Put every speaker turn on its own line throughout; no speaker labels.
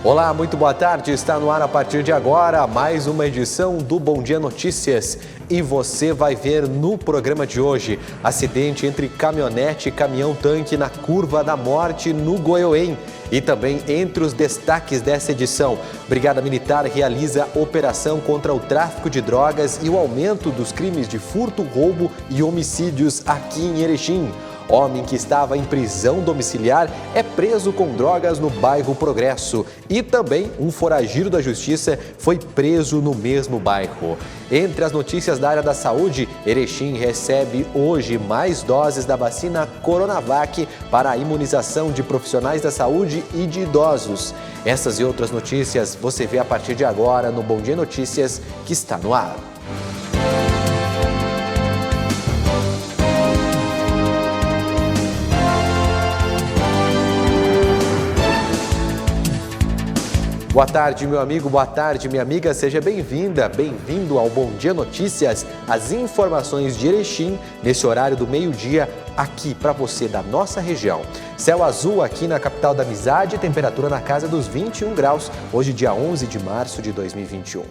Olá, muito boa tarde. Está no ar a partir de agora mais uma edição do Bom Dia Notícias. E você vai ver no programa de hoje acidente entre caminhonete e caminhão-tanque na Curva da Morte, no Goiôem. E também entre os destaques dessa edição, Brigada Militar realiza operação contra o tráfico de drogas e o aumento dos crimes de furto, roubo e homicídios aqui em Erechim. Homem que estava em prisão domiciliar é preso com drogas no bairro Progresso. E também um foragido da Justiça foi preso no mesmo bairro. Entre as notícias da área da saúde, Erechim recebe hoje mais doses da vacina Coronavac para a imunização de profissionais da saúde e de idosos. Essas e outras notícias você vê a partir de agora no Bom Dia Notícias, que está no ar. Boa tarde, meu amigo, boa tarde, minha amiga, seja bem-vinda, bem-vindo ao Bom Dia Notícias, as informações de Erechim, nesse horário do meio-dia, aqui para você da nossa região. Céu azul aqui na capital da amizade, temperatura na casa dos 21 graus, hoje dia 11 de março de 2021.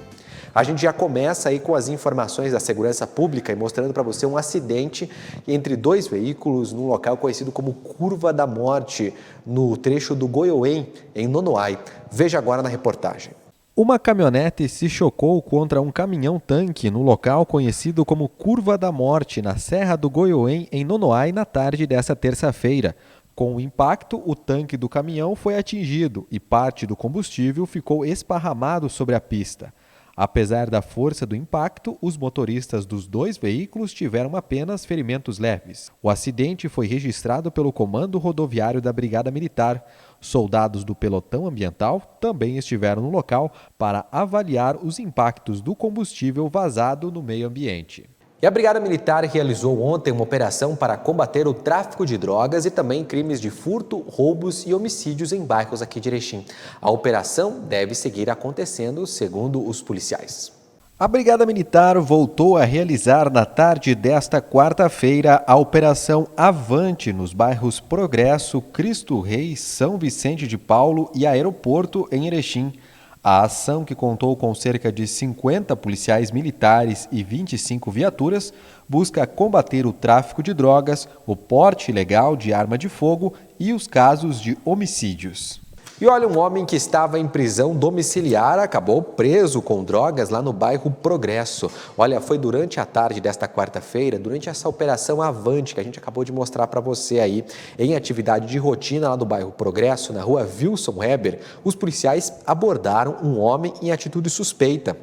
A gente já começa aí com as informações da segurança pública e mostrando para você um acidente entre dois veículos num local conhecido como Curva da Morte, no trecho do Goiôem, em Nonoai. Veja agora na reportagem. Uma caminhonete se chocou contra um caminhão-tanque no local conhecido como Curva da Morte, na Serra do Goiôem, em Nonoai, na tarde desta terça-feira. Com o impacto, o tanque do caminhão foi atingido e parte do combustível ficou esparramado sobre a pista. Apesar da força do impacto, os motoristas dos dois veículos tiveram apenas ferimentos leves. O acidente foi registrado pelo Comando Rodoviário da Brigada Militar. Soldados do pelotão ambiental também estiveram no local para avaliar os impactos do combustível vazado no meio ambiente. E a Brigada Militar realizou ontem uma operação para combater o tráfico de drogas e também crimes de furto, roubos e homicídios em bairros aqui de Erechim. A operação deve seguir acontecendo, segundo os policiais. A Brigada Militar voltou a realizar na tarde desta quarta-feira a Operação Avante nos bairros Progresso, Cristo Rei, São Vicente de Paulo e Aeroporto em Erechim. A ação, que contou com cerca de 50 policiais militares e 25 viaturas, busca combater o tráfico de drogas, o porte ilegal de arma de fogo e os casos de homicídios. E olha, um homem que estava em prisão domiciliar acabou preso com drogas lá no bairro Progresso. Olha, foi durante a tarde desta quarta-feira, durante essa operação Avante, que a gente acabou de mostrar para você aí, em atividade de rotina lá do bairro Progresso, na rua Wilson Weber, os policiais abordaram um homem em atitude suspeita.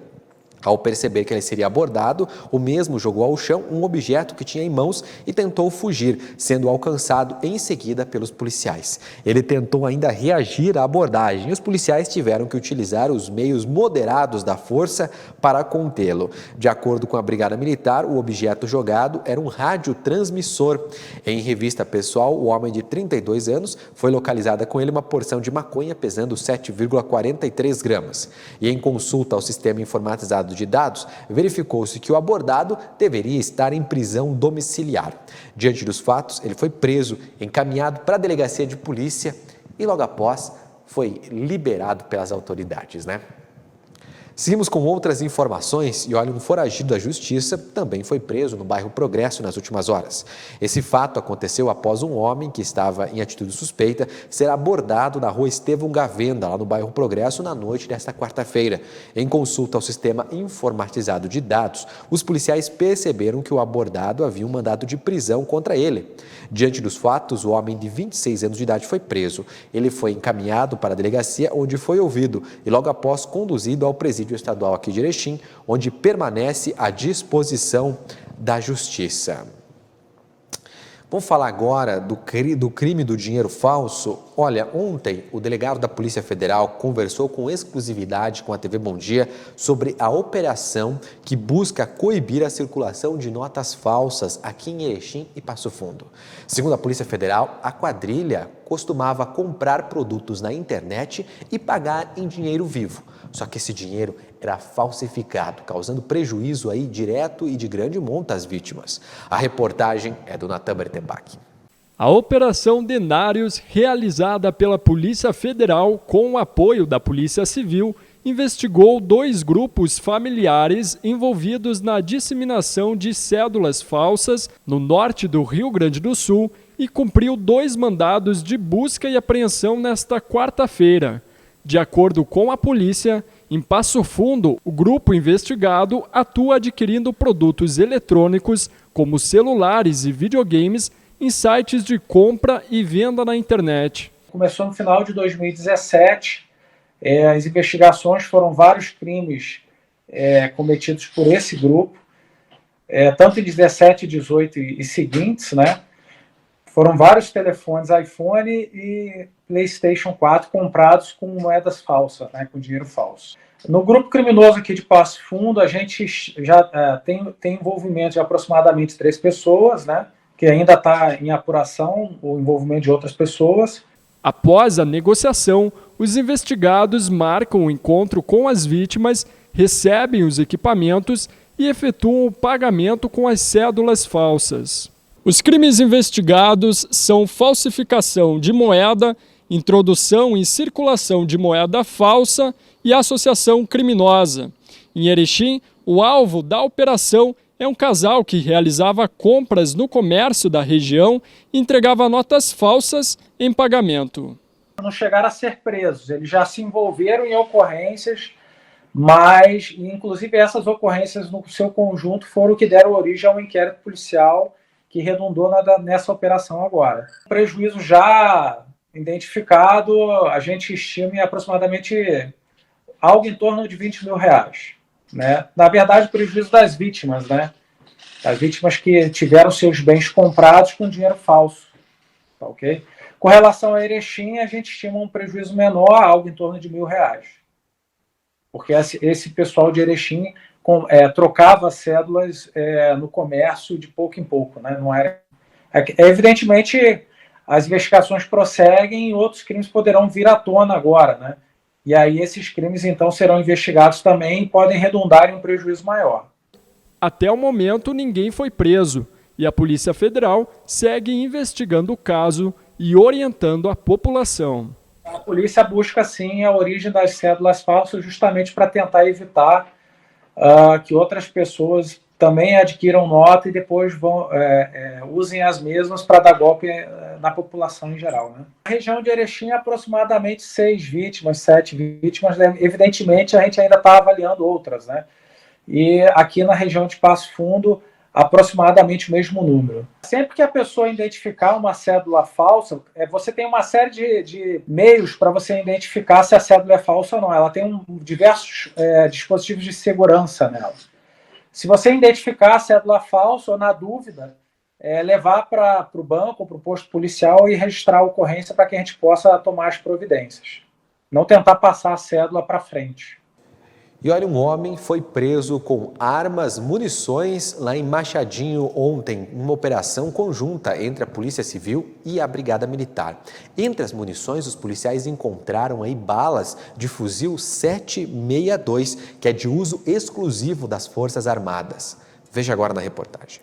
Ao perceber que ele seria abordado, o mesmo jogou ao chão um objeto que tinha em mãos e tentou fugir, sendo alcançado em seguida pelos policiais. Ele tentou ainda reagir à abordagem e os policiais tiveram que utilizar os meios moderados da força para contê-lo. De acordo com a Brigada Militar, o objeto jogado era um radiotransmissor. Em revista pessoal, o homem de 32 anos foi localizada com ele uma porção de maconha pesando 7,43 gramas. E em consulta ao sistema informatizado de dados, verificou-se que o abordado deveria estar em prisão domiciliar. Diante dos fatos, ele foi preso, encaminhado para a delegacia de polícia e logo após foi liberado pelas autoridades, Seguimos com outras informações e olha, um foragido da Justiça também foi preso no bairro Progresso nas últimas horas. Esse fato aconteceu após um homem que estava em atitude suspeita ser abordado na rua Estevão Gavenda, lá no bairro Progresso, na noite desta quarta-feira. Em consulta ao sistema informatizado de dados, os policiais perceberam que o abordado havia um mandado de prisão contra ele. Diante dos fatos, o homem de 26 anos de idade foi preso. Ele foi encaminhado para a delegacia, onde foi ouvido e logo após conduzido ao presídio estadual aqui de Erechim, onde permanece à disposição da Justiça. Vamos falar agora do crime do dinheiro falso. Olha, ontem o delegado da Polícia Federal conversou com exclusividade com a TV Bom Dia sobre a operação que busca coibir a circulação de notas falsas aqui em Erechim e Passo Fundo. Segundo a Polícia Federal, a quadrilha costumava comprar produtos na internet e pagar em dinheiro vivo. Só que esse dinheiro era falsificado, causando prejuízo aí direto e de grande monta às vítimas. A reportagem é do Natan Bertebach.
A Operação Denários, realizada pela Polícia Federal com o apoio da Polícia Civil, investigou 2 grupos familiares envolvidos na disseminação de cédulas falsas no norte do Rio Grande do Sul e cumpriu 2 mandados de busca e apreensão nesta quarta-feira. De acordo com a polícia, em Passo Fundo, o grupo investigado atua adquirindo produtos eletrônicos, como celulares e videogames, em sites de compra e venda na internet.
Começou no final de 2017, as investigações foram vários crimes cometidos por esse grupo, tanto em 17, 18 e seguintes, né? Foram vários telefones iPhone e PlayStation 4 comprados com moedas falsas, né, com dinheiro falso. No grupo criminoso aqui de Passo Fundo, a gente já tem envolvimento de aproximadamente 3 pessoas, né, que ainda está em apuração, o envolvimento de outras pessoas.
Após a negociação, os investigados marcam o encontro com as vítimas, recebem os equipamentos e efetuam o pagamento com as cédulas falsas. Os crimes investigados são falsificação de moeda, introdução e circulação de moeda falsa e associação criminosa. Em Erechim, o alvo da operação é um casal que realizava compras no comércio da região e entregava notas falsas em pagamento.
Não chegaram a ser presos, eles já se envolveram em ocorrências, mas inclusive essas ocorrências no seu conjunto foram o que deram origem a um inquérito policial que redundou nessa operação agora. O prejuízo já identificado, a gente estima em aproximadamente algo em torno de R$20 mil. Né? Na verdade, o prejuízo das vítimas, né? Das vítimas que tiveram seus bens comprados com dinheiro falso. Tá, ok? Com relação a Erechim, a gente estima um prejuízo menor, algo em torno de R$1.000. Porque esse pessoal de Erechim trocava cédulas no comércio de pouco em pouco. Né? Não era... Evidentemente, as investigações prosseguem e outros crimes poderão vir à tona agora, né? E aí esses crimes, então, serão investigados também e podem redundar em um prejuízo maior.
Até o momento, ninguém foi preso e a Polícia Federal segue investigando o caso e orientando a população.
A polícia busca, sim, a origem das cédulas falsas justamente para tentar evitar que outras pessoas também adquiram nota e depois usem as mesmas para dar golpe na população em geral. Né? Na região de Erechim, aproximadamente 6 vítimas, 7 vítimas. Evidentemente, a gente ainda está avaliando outras. Né? E aqui na região de Passo Fundo, aproximadamente o mesmo número. Sempre que a pessoa identificar uma cédula falsa, você tem uma série de meios para você identificar se a cédula é falsa ou não. Ela tem diversos dispositivos de segurança nela. Se você identificar a cédula falsa ou, na dúvida, levar para o banco ou para o posto policial e registrar a ocorrência para que a gente possa tomar as providências. Não tentar passar a cédula para frente.
E olha, um homem foi preso com armas, munições lá em Machadinho ontem, uma operação conjunta entre a Polícia Civil e a Brigada Militar. Entre as munições, os policiais encontraram aí balas de fuzil 762, que é de uso exclusivo das Forças Armadas. Veja agora na reportagem.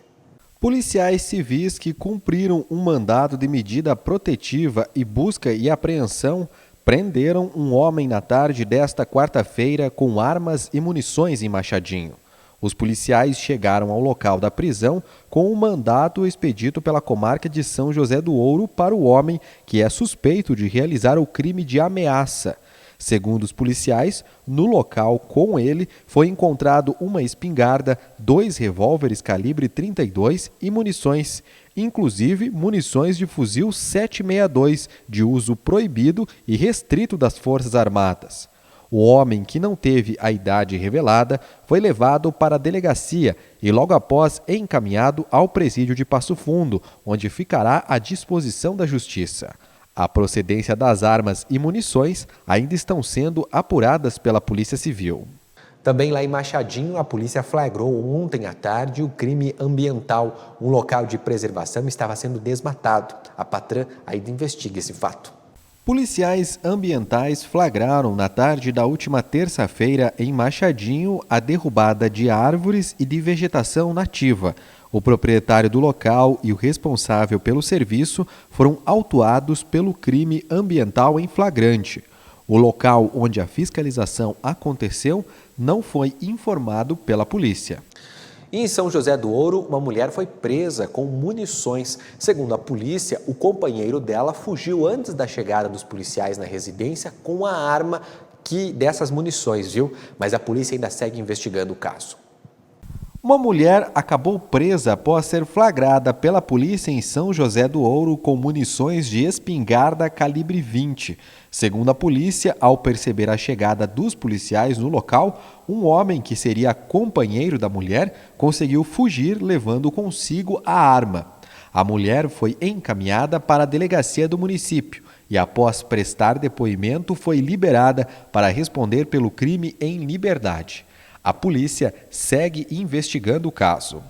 Policiais civis que cumpriram um mandado de medida protetiva e busca e apreensão prenderam um homem na tarde desta quarta-feira com armas e munições em Machadinho. Os policiais chegaram ao local da prisão com um mandado expedito pela comarca de São José do Ouro para o homem que é suspeito de realizar o crime de ameaça. Segundo os policiais, no local com ele foi encontrado uma espingarda, 2 revólveres calibre 32 e munições, inclusive munições de fuzil 762, de uso proibido e restrito das Forças Armadas. O homem, que não teve a idade revelada, foi levado para a delegacia e logo após encaminhado ao presídio de Passo Fundo, onde ficará à disposição da Justiça. A procedência das armas e munições ainda estão sendo apuradas pela Polícia Civil. Também lá em Machadinho, a polícia flagrou ontem à tarde o crime ambiental. Um local de preservação estava sendo desmatado. A Patran ainda investiga esse fato. Policiais ambientais flagraram na tarde da última terça-feira em Machadinho a derrubada de árvores e de vegetação nativa. O proprietário do local e o responsável pelo serviço foram autuados pelo crime ambiental em flagrante. O local onde a fiscalização aconteceu não foi informado pela polícia. E em São José do Ouro, uma mulher foi presa com munições. Segundo a polícia, o companheiro dela fugiu antes da chegada dos policiais na residência com a arma dessas munições, viu? Mas a polícia ainda segue investigando o caso. Uma mulher acabou presa após ser flagrada pela polícia em São José do Ouro com munições de espingarda calibre 20. Segundo a polícia, ao perceber a chegada dos policiais no local, um homem que seria companheiro da mulher conseguiu fugir levando consigo a arma. A mulher foi encaminhada para a delegacia do município e, após prestar depoimento, foi liberada para responder pelo crime em liberdade. A polícia segue investigando o caso.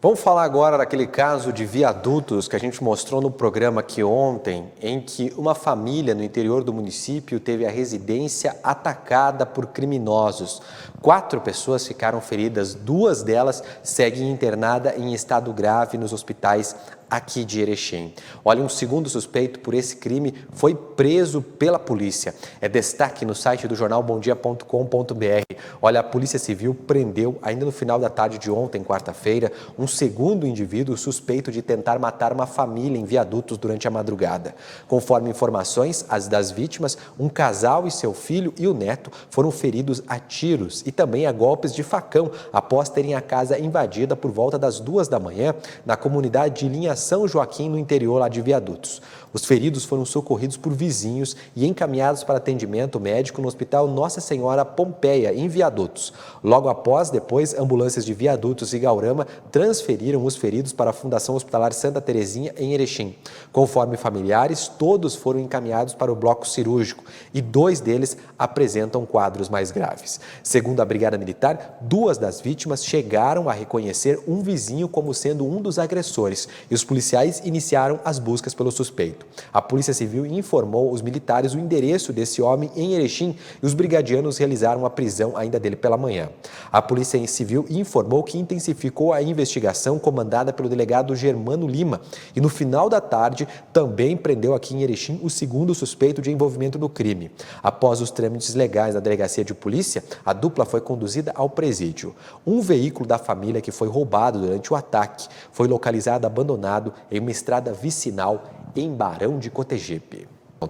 Vamos falar agora daquele caso de Viadutos que a gente mostrou no programa aqui ontem, em que uma família no interior do município teve a residência atacada por criminosos. 4 pessoas ficaram feridas, 2 delas seguem internadas em estado grave nos hospitais aqui de Erechim. Olha, um segundo suspeito por esse crime foi preso pela polícia. É destaque no site do jornal bomdia.com.br. Olha, a Polícia Civil prendeu, ainda no final da tarde de ontem, quarta-feira, um segundo indivíduo suspeito de tentar matar uma família em Viadutos durante a madrugada. Conforme informações das vítimas, um casal e seu filho e o neto foram feridos a tiros e também a golpes de facão após terem a casa invadida por volta das 2 da manhã na comunidade de Linha São Joaquim, no interior lá de Viadutos. Os feridos foram socorridos por vizinhos e encaminhados para atendimento médico no Hospital Nossa Senhora Pompeia, em Viadutos. Logo depois, ambulâncias de Viadutos e Gaurama transferiram os feridos para a Fundação Hospitalar Santa Terezinha, em Erechim. Conforme familiares, todos foram encaminhados para o bloco cirúrgico e 2 deles apresentam quadros mais graves. Segundo a Brigada Militar, 2 das vítimas chegaram a reconhecer um vizinho como sendo um dos agressores e os policiais iniciaram as buscas pelo suspeito. A Polícia Civil informou os militares o endereço desse homem em Erechim e os brigadianos realizaram a prisão ainda dele pela manhã. A Polícia Civil informou que intensificou a investigação comandada pelo delegado Germano Lima e no final da tarde também prendeu aqui em Erechim o segundo suspeito de envolvimento no crime. Após os trâmites legais da delegacia de polícia, a dupla foi conduzida ao presídio. Um veículo da família que foi roubado durante o ataque foi localizado abandonado em uma estrada vicinal em Barão de Cotegipe.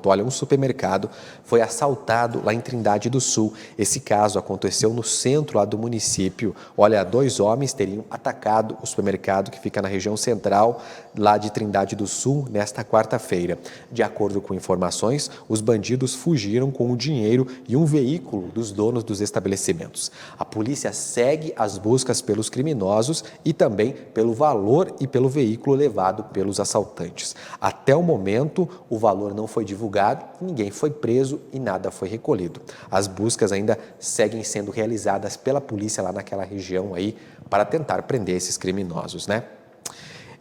Olha, um supermercado foi assaltado lá em Trindade do Sul. Esse caso aconteceu no centro lá do município. Olha, 2 homens teriam atacado o supermercado que fica na região central lá de Trindade do Sul nesta quarta-feira. De acordo com informações, os bandidos fugiram com o dinheiro e um veículo dos donos dos estabelecimentos. A polícia segue as buscas pelos criminosos e também pelo valor e pelo veículo levado pelos assaltantes. Até o momento, o valor não foi divulgado, ninguém foi preso e nada foi recolhido. As buscas ainda seguem sendo realizadas pela polícia lá naquela região aí para tentar prender esses criminosos, né?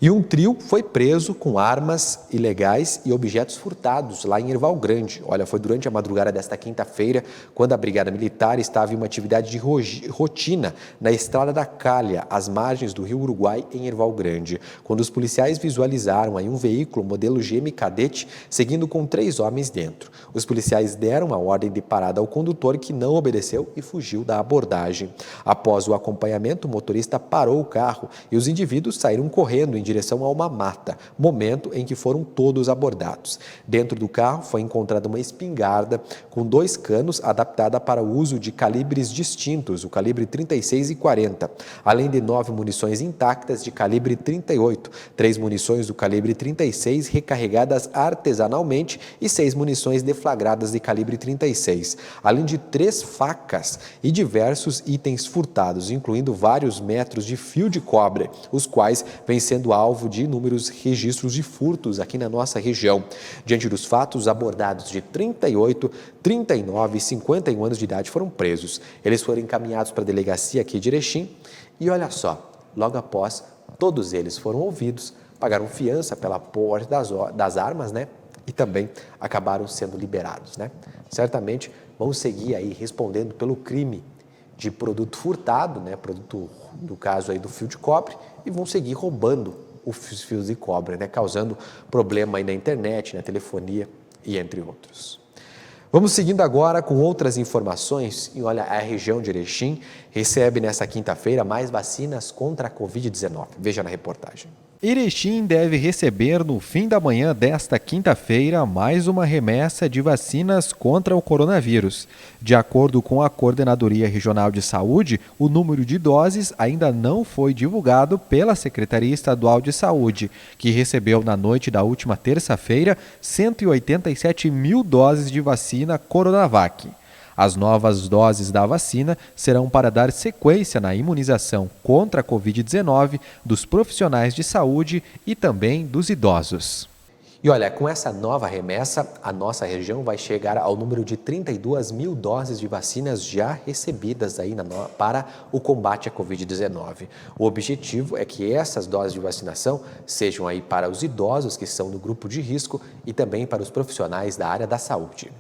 E um trio foi preso com armas ilegais e objetos furtados lá em Erval Grande. Olha, foi durante a madrugada desta quinta-feira, quando a Brigada Militar estava em uma atividade de rotina na Estrada da Calha, às margens do Rio Uruguai, em Erval Grande. Quando os policiais visualizaram aí um veículo modelo GM Cadete, seguindo com 3 homens dentro. Os policiais deram a ordem de parada ao condutor, que não obedeceu e fugiu da abordagem. Após o acompanhamento, o motorista parou o carro e os indivíduos saíram correndo em direção a uma mata, momento em que foram todos abordados. Dentro do carro foi encontrada uma espingarda com 2 canos adaptada para o uso de calibres distintos, o calibre 36 e 40, além de 9 munições intactas de calibre 38, 3 munições do calibre 36 recarregadas artesanalmente e 6 munições deflagradas de calibre 36, além de 3 facas e diversos itens furtados, incluindo vários metros de fio de cobre, os quais vêm sendo alvo de inúmeros registros de furtos aqui na nossa região. Diante dos fatos, abordados de 38, 39 e 51 anos de idade foram presos. Eles foram encaminhados para a delegacia aqui de Erechim e olha só, logo após, todos eles foram ouvidos, pagaram fiança pela posse das armas, né? E também acabaram sendo liberados, né? Certamente vão seguir aí respondendo pelo crime de produto furtado, né, produto do caso aí do fio de cobre, e vão seguir roubando os fios de cobre, né? Causando problema aí na internet, na telefonia e entre outros. Vamos seguindo agora com outras informações e olha, a região de Erechim recebe nesta quinta-feira mais vacinas contra a Covid-19. Veja na reportagem.
Erechim deve receber no fim da manhã desta quinta-feira mais uma remessa de vacinas contra o coronavírus. De acordo com a Coordenadoria Regional de Saúde, o número de doses ainda não foi divulgado pela Secretaria Estadual de Saúde, que recebeu na noite da última terça-feira 187 mil doses de vacina Coronavac. As novas doses da vacina serão para dar sequência na imunização contra a Covid-19 dos profissionais de saúde e também dos idosos.
E olha, com essa nova remessa, a nossa região vai chegar ao número de 32 mil doses de vacinas já recebidas aí para o combate à Covid-19. O objetivo é que essas doses de vacinação sejam aí para os idosos que são do grupo de risco e também para os profissionais da área da saúde.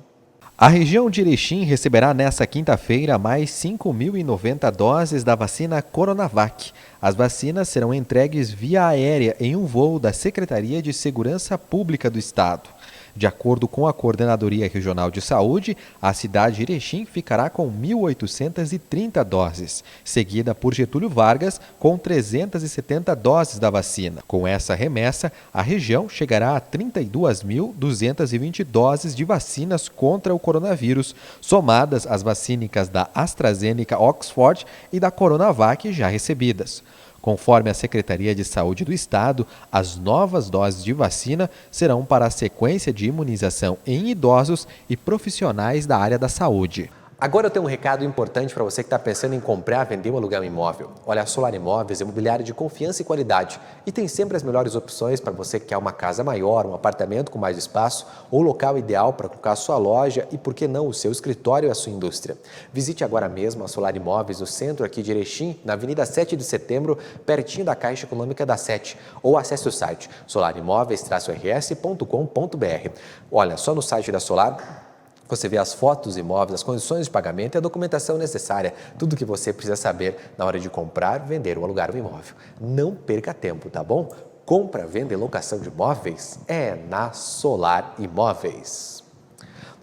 A região de Erechim receberá nesta quinta-feira mais 5.090 doses da vacina Coronavac. As vacinas serão entregues via aérea em um voo da Secretaria de Segurança Pública do Estado. De acordo com a Coordenadoria Regional de Saúde, a cidade de Erechim ficará com 1.830 doses, seguida por Getúlio Vargas com 370 doses da vacina. Com essa remessa, a região chegará a 32.220 doses de vacinas contra o coronavírus, somadas às vacínicas da AstraZeneca Oxford e da Coronavac já recebidas. Conforme a Secretaria de Saúde do Estado, as novas doses de vacina serão para a sequência de imunização em idosos e profissionais da área da saúde.
Agora eu tenho um recado importante para você que está pensando em comprar, vender ou alugar um imóvel. Olha, a Solar Imóveis é imobiliária de confiança e qualidade e tem sempre as melhores opções para você que quer uma casa maior, um apartamento com mais espaço ou o local ideal para colocar a sua loja e, por que não, o seu escritório e a sua indústria. Visite agora mesmo a Solar Imóveis no centro aqui de Erechim, na Avenida 7 de Setembro, pertinho da Caixa Econômica da 7, ou acesse o site solarimóveis-rs.com.br. Olha, só no site da Solar você vê as fotos, imóveis, as condições de pagamento e a documentação necessária, tudo o que você precisa saber na hora de comprar, vender ou alugar um imóvel. Não perca tempo, tá bom? Compra, venda e locação de imóveis é na Solar Imóveis.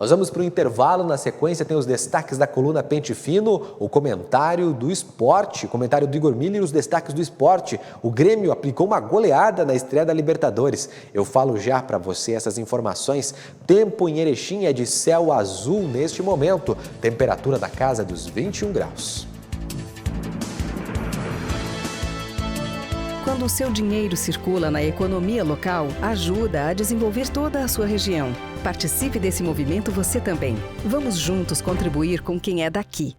Nós vamos para o intervalo, na sequência tem os destaques da coluna Pente Fino, o comentário do esporte, o comentário do Igor Miller e os destaques do esporte. O Grêmio aplicou uma goleada na estreia da Libertadores. Eu falo já para você essas informações. Tempo em Erechim é de céu azul neste momento, temperatura da casa dos 21 graus.
Quando o seu dinheiro circula na economia local, ajuda a desenvolver toda a sua região. Participe desse movimento você também. Vamos juntos contribuir com quem é daqui.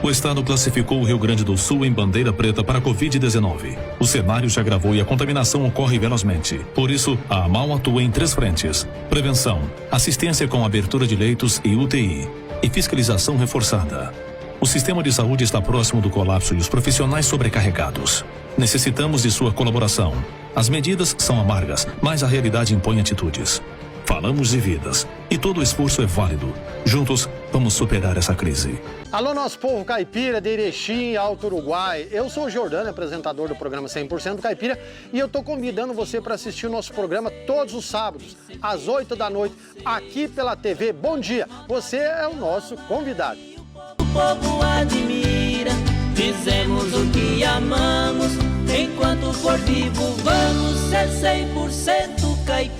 O Estado classificou o Rio Grande do Sul em bandeira preta para a Covid-19. O cenário se agravou e a contaminação ocorre velozmente. Por isso, a AMAL atua em 3 frentes: prevenção, assistência com abertura de leitos e UTI, e fiscalização reforçada. O sistema de saúde está próximo do colapso e os profissionais sobrecarregados. Necessitamos de sua colaboração. As medidas são amargas, mas a realidade impõe atitudes. Falamos de vidas e todo o esforço é válido. Juntos, vamos superar essa crise.
Alô, nosso povo caipira de Erechim, Alto Uruguai. Eu sou o Jordano, apresentador do programa 100% Caipira, e eu estou convidando você para assistir o nosso programa todos os sábados, às 8 da noite, aqui pela TV Bom Dia. Você é o nosso convidado.
O povo admira, fizemos o que amamos, enquanto for vivo vamos ser 100% caipira.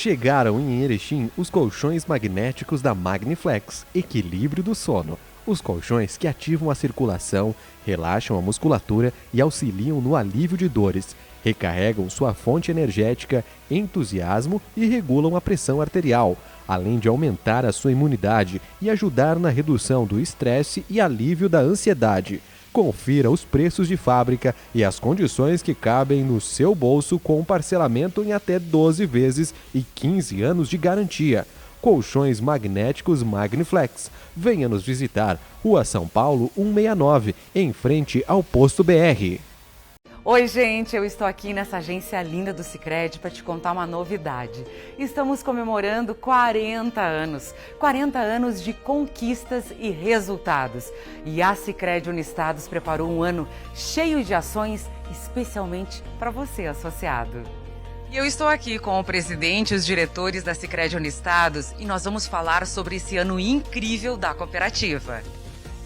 Chegaram em Erechim os colchões magnéticos da Magniflex, equilíbrio do sono. Os colchões que ativam a circulação, relaxam a musculatura e auxiliam no alívio de dores, recarregam sua fonte energética, entusiasmo e regulam a pressão arterial, além de aumentar a sua imunidade e ajudar na redução do estresse e alívio da ansiedade. Confira os preços de fábrica e as condições que cabem no seu bolso com parcelamento em até 12 vezes e 15 anos de garantia. Colchões magnéticos Magniflex. Venha nos visitar. Rua São Paulo 169, em frente ao Posto BR.
Oi, gente, eu estou aqui nessa agência linda do Sicredi para te contar uma novidade. Estamos comemorando 40 anos. 40 anos de conquistas e resultados. E a Sicredi Unistados preparou um ano cheio de ações, especialmente para você, associado. E eu estou aqui com o presidente e os diretores da Sicredi Unistados e nós vamos falar sobre esse ano incrível da cooperativa.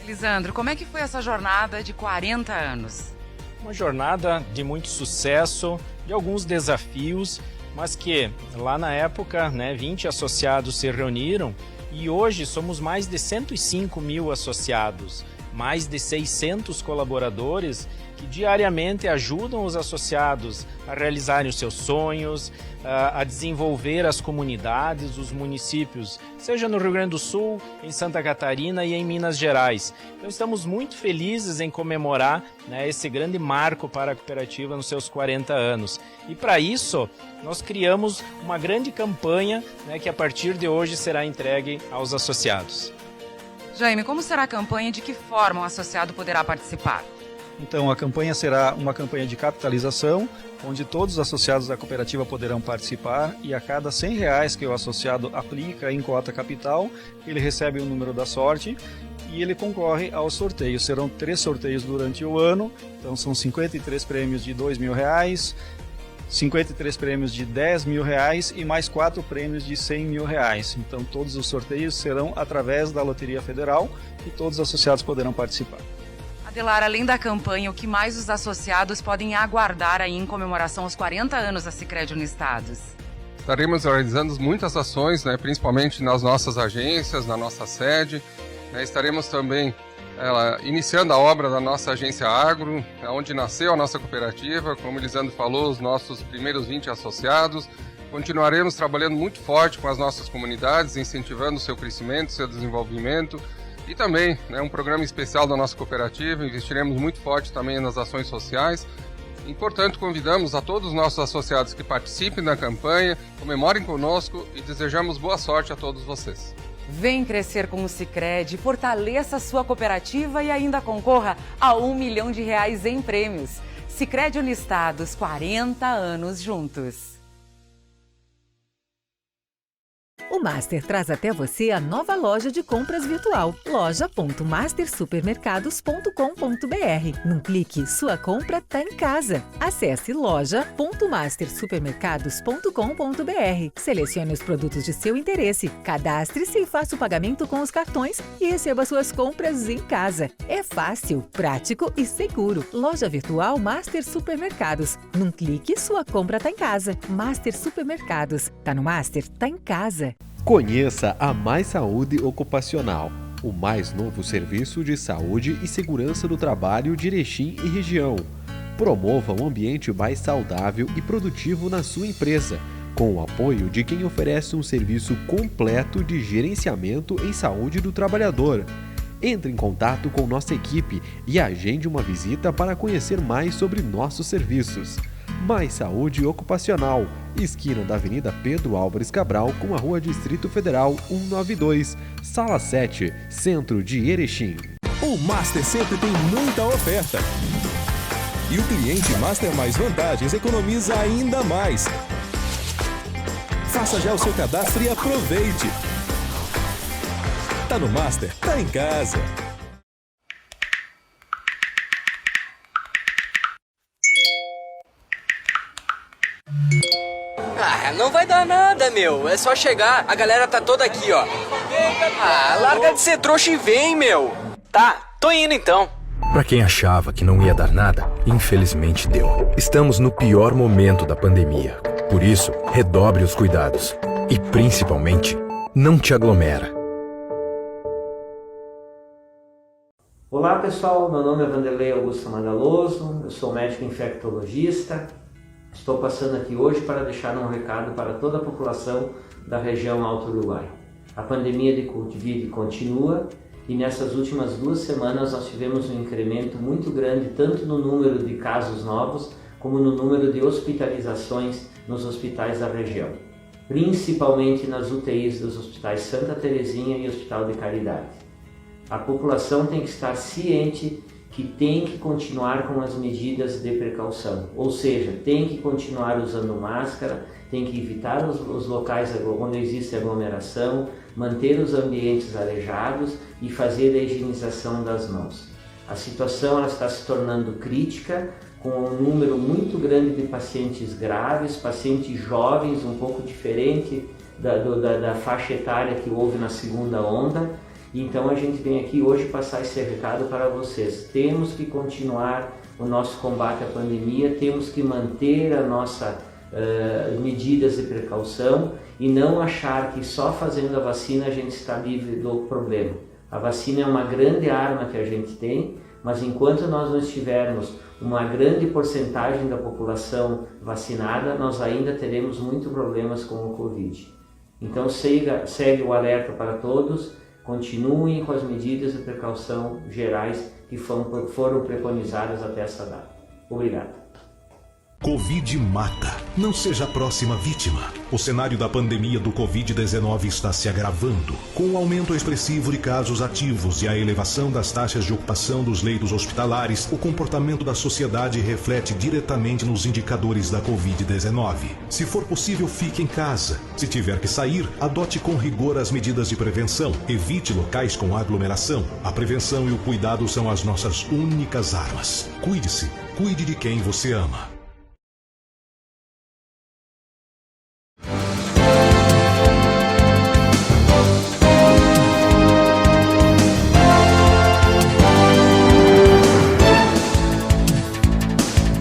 Elisandro, como é que foi essa jornada de 40 anos?
Uma jornada de muito sucesso, de alguns desafios, mas que lá na época, 20 associados se reuniram e hoje somos mais de 105 mil associados, mais de 600 colaboradores que diariamente ajudam os associados a realizarem os seus sonhos, a desenvolver as comunidades, os municípios, seja no Rio Grande do Sul, em Santa Catarina e em Minas Gerais. Então estamos muito felizes em comemorar esse grande marco para a cooperativa nos seus 40 anos. E para isso, nós criamos uma grande campanha que a partir de hoje será entregue aos associados.
Jaime, como será a campanha e de que forma o associado poderá participar?
Então, a campanha será uma campanha de capitalização, onde todos os associados da cooperativa poderão participar e a cada R$100 que o associado aplica em cota capital, ele recebe o número da sorte e ele concorre aos sorteios. Serão 3 sorteios durante o ano, então são 53 prêmios de R$2.000, 53 prêmios de R$10.000 e mais 4 prêmios de R$100.000. Então, todos os sorteios serão através da Loteria Federal e todos os associados poderão participar.
Adelar, além da campanha, o que mais os associados podem aguardar aí em comemoração aos 40 anos da Sicredi Unistados?
Estaremos realizando muitas ações, principalmente nas nossas agências, na nossa sede. Estaremos também iniciando a obra da nossa agência Agro, onde nasceu a nossa cooperativa. Como o Elisandro falou, os nossos primeiros 20 associados. Continuaremos trabalhando muito forte com as nossas comunidades, incentivando o seu crescimento, seu desenvolvimento. E também, um programa especial da nossa cooperativa, investiremos muito forte também nas ações sociais. E, portanto, convidamos a todos os nossos associados que participem da campanha, comemorem conosco e desejamos boa sorte a todos vocês.
Vem crescer com o Sicredi, fortaleça a sua cooperativa e ainda concorra a R$1 milhão em prêmios. Sicredi Unistados, 40 anos juntos.
O Master traz até você a nova loja de compras virtual, loja.mastersupermercados.com.br. Num clique, sua compra está em casa. Acesse loja.mastersupermercados.com.br. Selecione os produtos de seu interesse, cadastre-se e faça o pagamento com os cartões e receba suas compras em casa. É fácil, prático e seguro. Loja virtual Master Supermercados. Num clique, sua compra está em casa. Master Supermercados. Tá no Master, tá em casa.
Conheça a Mais Saúde Ocupacional, o mais novo serviço de saúde e segurança do trabalho de Erechim e região. Promova um ambiente mais saudável e produtivo na sua empresa, com o apoio de quem oferece um serviço completo de gerenciamento em saúde do trabalhador. Entre em contato com nossa equipe e agende uma visita para conhecer mais sobre nossos serviços. Mais Saúde Ocupacional, esquina da Avenida Pedro Álvares Cabral com a Rua Distrito Federal 192, Sala 7, Centro de Erechim.
O Master sempre tem muita oferta. E o cliente Master Mais Vantagens economiza ainda mais. Faça já o seu cadastro e aproveite. Tá no Master, tá em casa.
Não vai dar nada, meu. É só chegar. A galera tá toda aqui, ó. Larga de ser trouxa e vem, meu. Tá, tô indo então.
Pra quem achava que não ia dar nada, infelizmente deu. Estamos no pior momento da pandemia. Por isso, redobre os cuidados e, principalmente, não te aglomera.
Olá pessoal, meu nome é Vanderlei Augusto Madaloso, eu sou médico infectologista. Estou passando aqui hoje para deixar um recado para toda a população da região Alto Uruguai. A pandemia de Covid continua e nessas últimas 2 semanas nós tivemos um incremento muito grande tanto no número de casos novos como no número de hospitalizações nos hospitais da região, principalmente nas UTIs dos hospitais Santa Terezinha e Hospital de Caridade. A população tem que estar ciente que tem que continuar com as medidas de precaução, ou seja, tem que continuar usando máscara, tem que evitar os locais onde existe aglomeração, manter os ambientes arejados e fazer a higienização das mãos. A situação ela está se tornando crítica, com um número muito grande de pacientes graves, pacientes jovens, um pouco diferente da faixa etária que houve na segunda onda. Então a gente vem aqui hoje passar esse recado para vocês. Temos que continuar o nosso combate à pandemia, temos que manter a nossa medidas de precaução e não achar que só fazendo a vacina a gente está livre do problema. A vacina é uma grande arma que a gente tem, mas enquanto nós não estivermos uma grande porcentagem da população vacinada, nós ainda teremos muitos problemas com o Covid. Então segue o alerta para todos, continuem com as medidas de precaução gerais que foram preconizadas até essa data. Obrigado.
Covid mata. Não seja a próxima vítima. O cenário da pandemia do Covid-19 está se agravando, com o aumento expressivo de casos ativos e a elevação das taxas de ocupação dos leitos hospitalares. O comportamento da sociedade reflete diretamente nos indicadores da Covid-19. Se for possível, fique em casa. Se tiver que sair, adote com rigor as medidas de prevenção. Evite locais com aglomeração. A prevenção e o cuidado são as nossas únicas armas. Cuide-se. Cuide de quem você ama.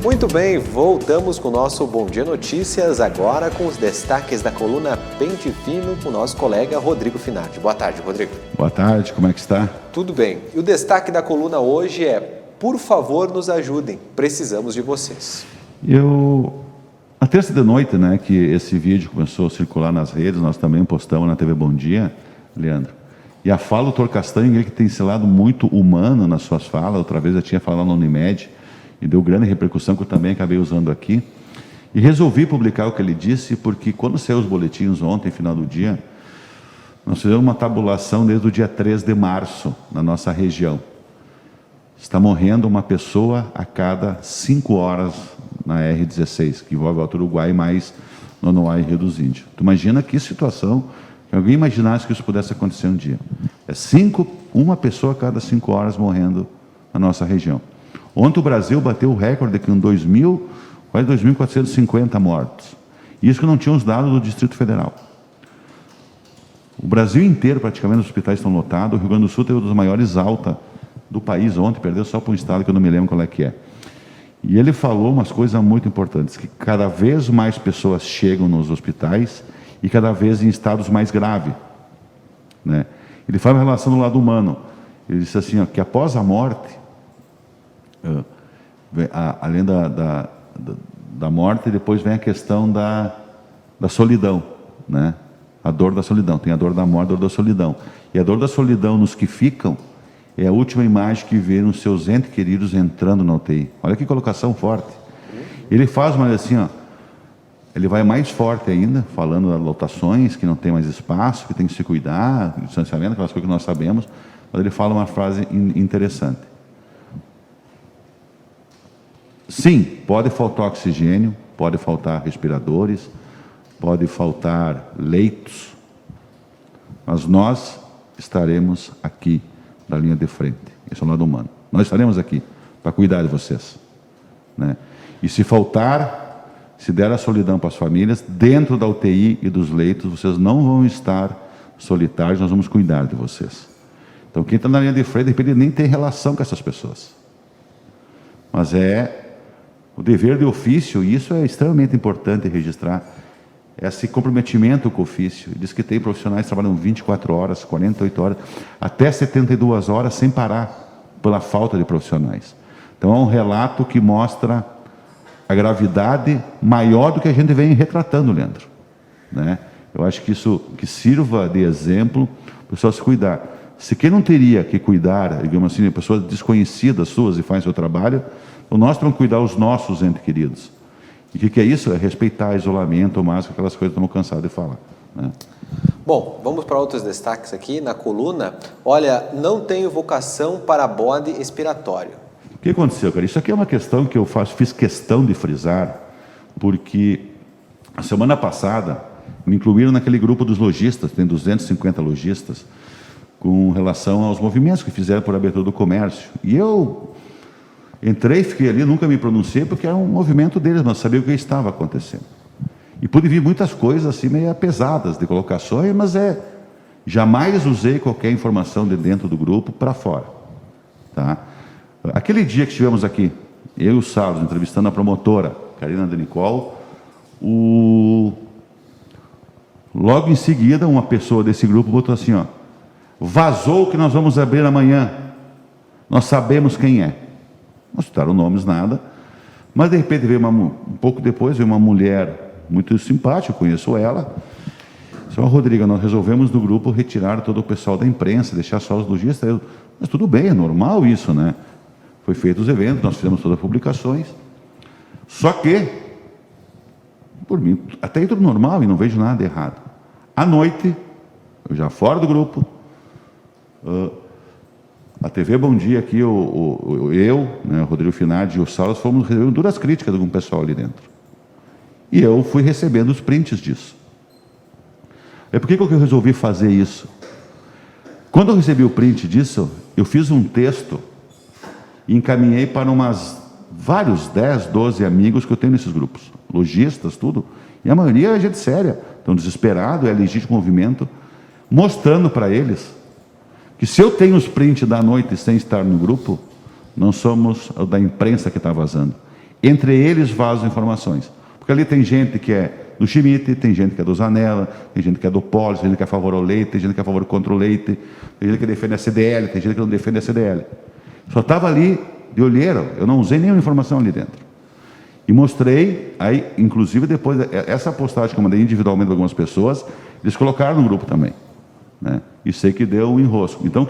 Muito bem, voltamos com o nosso Bom Dia Notícias, agora com os destaques da coluna Pente Fino com o nosso colega Rodrigo Finardi. Boa tarde, Rodrigo.
Boa tarde, como é que está?
Tudo bem. E o destaque da coluna hoje é: por favor, nos ajudem, precisamos de vocês.
Na terça de noite, né, que esse vídeo começou a circular nas redes, nós também postamos na TV Bom Dia, Leandro. E a fala do Dr. Castanho, ele que tem esse lado muito humano nas suas falas, outra vez eu tinha falado no Unimed, e deu grande repercussão, que eu também acabei usando aqui. E resolvi publicar o que ele disse, porque quando saiu os boletins ontem, final do dia, nós fizemos uma tabulação desde o dia 3 de março, na nossa região. Está morrendo uma pessoa a cada 5 horas na R16, que envolve o Alto Uruguai, mais Nonoá e Rio dos Índios. Tu imagina que situação, que alguém imaginasse que isso pudesse acontecer um dia. Uma pessoa a cada 5 horas morrendo na nossa região. Ontem o Brasil bateu o recorde com quase 2.450 mortos. Isso que não tinha os dados do Distrito Federal. O Brasil inteiro, praticamente, os hospitais estão lotados. O Rio Grande do Sul teve uma das maiores altas do país ontem, perdeu só para um estado que eu não me lembro qual é que é. E ele falou umas coisas muito importantes, que cada vez mais pessoas chegam nos hospitais e cada vez em estados mais graves, né? Ele fala em relação do lado humano. Ele disse assim, ó, que após a morte, além da morte, depois vem a questão da solidão, né? A dor da solidão. Tem a dor da morte, a dor da solidão. E a dor da solidão nos que ficam é a última imagem que viram seus entes queridos entrando na UTI. Olha que colocação forte. Ele faz, mas assim, ó, ele vai mais forte ainda, falando das lotações, que não tem mais espaço, que tem que se cuidar, distanciamento, aquelas coisas que nós sabemos, mas ele fala uma frase interessante. Sim, pode faltar oxigênio, pode faltar respiradores, pode faltar leitos, mas nós estaremos aqui na linha de frente. Esse é o lado humano. Nós estaremos aqui para cuidar de vocês, né? E se faltar, se der a solidão para as famílias, dentro da UTI e dos leitos, vocês não vão estar solitários, nós vamos cuidar de vocês. Então, quem está na linha de frente, de repente, nem tem relação com essas pessoas. Mas é o dever de ofício, e isso é extremamente importante registrar, esse comprometimento com o ofício. Diz que tem profissionais que trabalham 24 horas, 48 horas, até 72 horas sem parar, pela falta de profissionais. Então é um relato que mostra a gravidade maior do que a gente vem retratando, Leandro, né? Eu acho que isso que sirva de exemplo para o pessoal se cuidar. Se quem não teria que cuidar, digamos assim, pessoas desconhecidas suas e fazem seu trabalho, então nós temos que cuidar os nossos entes queridos. E o que é isso? É respeitar isolamento, máscara, aquelas coisas que estamos cansados de falar, né?
Bom, vamos para outros destaques aqui na coluna. Olha, não tenho vocação para bode expiratório.
O que aconteceu, cara? Isso aqui é uma questão que eu fiz questão de frisar, porque a semana passada me incluíram naquele grupo dos lojistas, tem 250 lojistas, com relação aos movimentos que fizeram por abertura do comércio. E eu entrei, fiquei ali, nunca me pronunciei, porque era um movimento deles, mas sabia o que estava acontecendo. E pude vir muitas coisas assim meio pesadas de colocações, mas jamais usei qualquer informação de dentro do grupo para fora, tá? Aquele dia que estivemos aqui, eu e o Salles, entrevistando a promotora, Karina Denicol, logo em seguida, uma pessoa desse grupo botou assim, ó: vazou que nós vamos abrir amanhã, nós sabemos quem é. Não citaram nomes, nada, mas de repente veio um pouco depois, veio uma mulher muito simpática, eu conheço ela, disse: ó, Rodrigo, nós resolvemos do grupo retirar todo o pessoal da imprensa, deixar só os lojistas. Mas tudo bem, é normal isso, né? Foi feito os eventos, nós fizemos todas as publicações, só que, por mim, até aí tudo normal e não vejo nada errado. À noite, eu já fora do grupo, a TV Bom Dia aqui, eu, né, o Rodrigo Finardi e o Salles, fomos recebendo duras críticas de algum pessoal ali dentro. E eu fui recebendo os prints disso. Por que eu resolvi fazer isso? Quando eu recebi o print disso, eu fiz um texto e encaminhei para vários 10, 12 amigos que eu tenho nesses grupos, lojistas, tudo, e a maioria é gente séria, estão desesperados, é legítimo movimento, mostrando para eles que se eu tenho os prints da noite sem estar no grupo, não somos da imprensa que está vazando. Entre eles vazam informações, porque ali tem gente que é do Schmidt, tem gente que é do Zanella, tem gente que é do Polis, tem gente que é a favor ao leite, tem gente que é a favor contra o leite, tem gente que defende a CDL, tem gente que não defende a CDL. Só estava ali de olheiro, eu não usei nenhuma informação ali dentro. E mostrei, aí, inclusive depois, essa postagem que eu mandei individualmente para algumas pessoas, eles colocaram no grupo também, né? E sei que deu um enrosco. Então,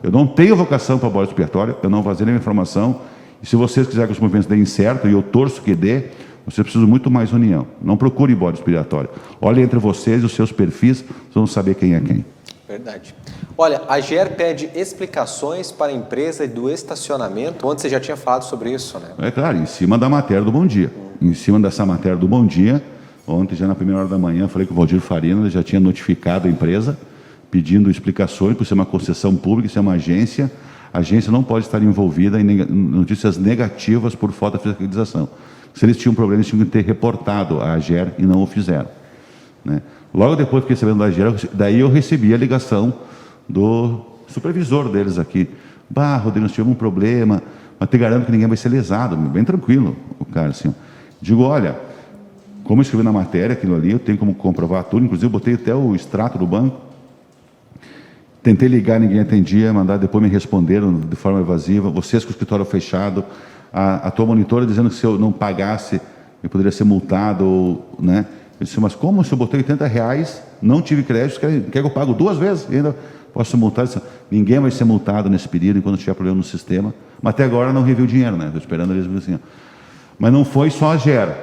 eu não tenho vocação para bode expiatório, eu não vazei nenhuma informação, e se vocês quiserem que os movimentos deem certo, e eu torço que dê, vocês precisam muito mais união. Não procurem bode expiatório. Olhem entre vocês e os seus perfis, vocês vão saber quem é quem.
Verdade. Olha, a GER pede explicações para a empresa do estacionamento, onde você já tinha falado sobre isso, né?
É claro, em cima da matéria do Bom Dia. Em cima dessa matéria do Bom Dia, ontem, já na primeira hora da manhã, falei que o Valdir Farina já tinha notificado a empresa, pedindo explicações, por ser uma concessão pública, ser uma agência. A agência não pode estar envolvida em notícias negativas por falta de fiscalização. Se eles tinham problema, eles tinham que ter reportado à GER e não o fizeram, né? Logo depois que recebendo da GER, daí eu recebi a ligação do supervisor deles aqui. Bah, Rodrigo, nós tivemos um problema, mas te garanto que ninguém vai ser lesado. Bem tranquilo, o cara assim. Digo, olha, como eu escrevi na matéria, aquilo ali, eu tenho como comprovar tudo, inclusive eu botei até o extrato do banco. Tentei ligar, ninguém atendia, mandar, depois me responderam de forma evasiva. Vocês com o escritório fechado, a tua monitora dizendo que se eu não pagasse, eu poderia ser multado, né? Eu disse, mas como se eu botei R$80, não tive crédito, quer que eu pago 2 vezes? E ainda posso ser multado? Disse, ninguém vai ser multado nesse período enquanto tiver problema no sistema. Mas até agora não reviu o dinheiro, né? Estou esperando eles assim. Mas não foi só a GER.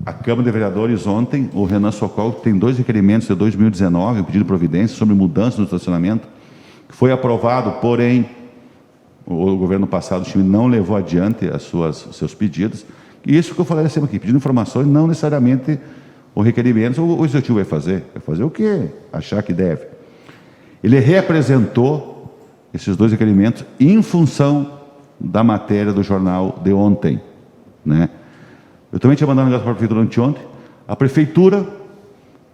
A Câmara de Vereadores ontem, o Renan Sokol, tem 2 requerimentos de 2019, um pedido de providência sobre mudança no estacionamento, que foi aprovado, porém, o governo passado, o time não levou adiante os seus pedidos. E isso que eu falei assim aqui, pedindo informações, não necessariamente o requerimento, o executivo vai fazer o que achar que deve. Ele reapresentou esses 2 requerimentos em função da matéria do jornal de ontem, né? Eu também tinha mandado um negócio para a prefeitura anteontem. A prefeitura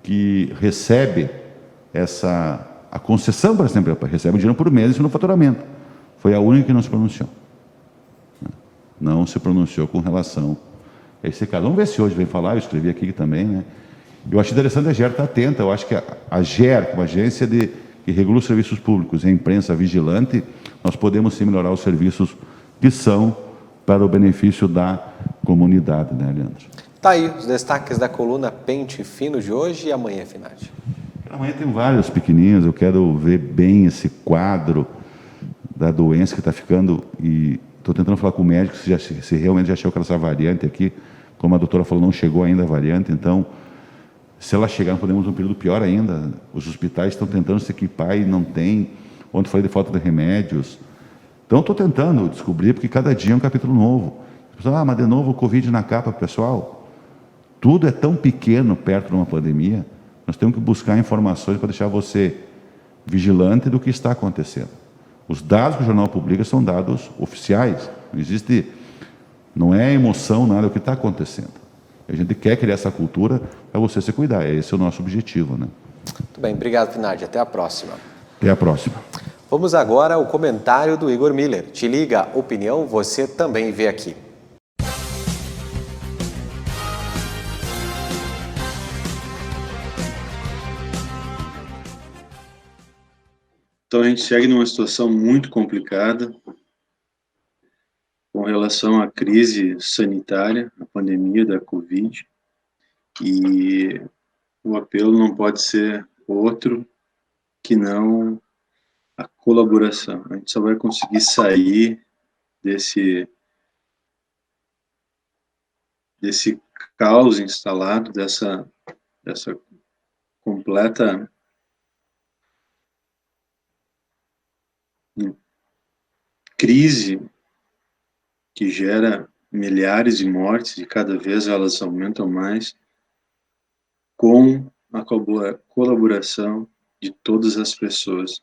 que recebe a concessão, por exemplo, recebe um dinheiro por mês no faturamento, foi a única que não se pronunciou. Não se pronunciou com relação a esse caso. Vamos ver se hoje vem falar, eu escrevi aqui também, né? Eu acho interessante a GER estar atenta. Eu acho que a GER, como agência que regula os serviços públicos e a imprensa vigilante, nós podemos sim melhorar os serviços que são para o benefício da comunidade, né, Leandro?
Tá aí os destaques da coluna Pente Fino de hoje e amanhã, Finardi.
Amanhã tem vários pequenininhos, eu quero ver bem esse quadro da doença que está ficando, e estou tentando falar com o médico se realmente já chegou essa variante aqui. Como a doutora falou, não chegou ainda a variante, então, se ela chegar, podemos um período pior ainda. Os hospitais estão tentando se equipar e não tem. Ontem falei de falta de remédios. Então, estou tentando descobrir, porque cada dia é um capítulo novo. Mas de novo o Covid na capa, pessoal. Tudo é tão pequeno perto de uma pandemia. Nós temos que buscar informações para deixar você vigilante do que está acontecendo. Os dados que o jornal publica são dados oficiais. Não existe, não é emoção, nada, é o que está acontecendo. A gente quer criar essa cultura para você se cuidar. Esse é o nosso objetivo, né?
Muito bem, obrigado, Finardi. Até a próxima.
Até a próxima.
Vamos agora ao comentário do Igor Miller. Te liga, opinião, você também vê aqui.
Então a gente segue numa situação muito complicada com relação à crise sanitária, a pandemia da Covid, e o apelo não pode ser outro que não a colaboração. A gente só vai conseguir sair desse caos instalado, dessa completa crise que gera milhares de mortes e cada vez elas aumentam mais, com a colaboração de todas as pessoas,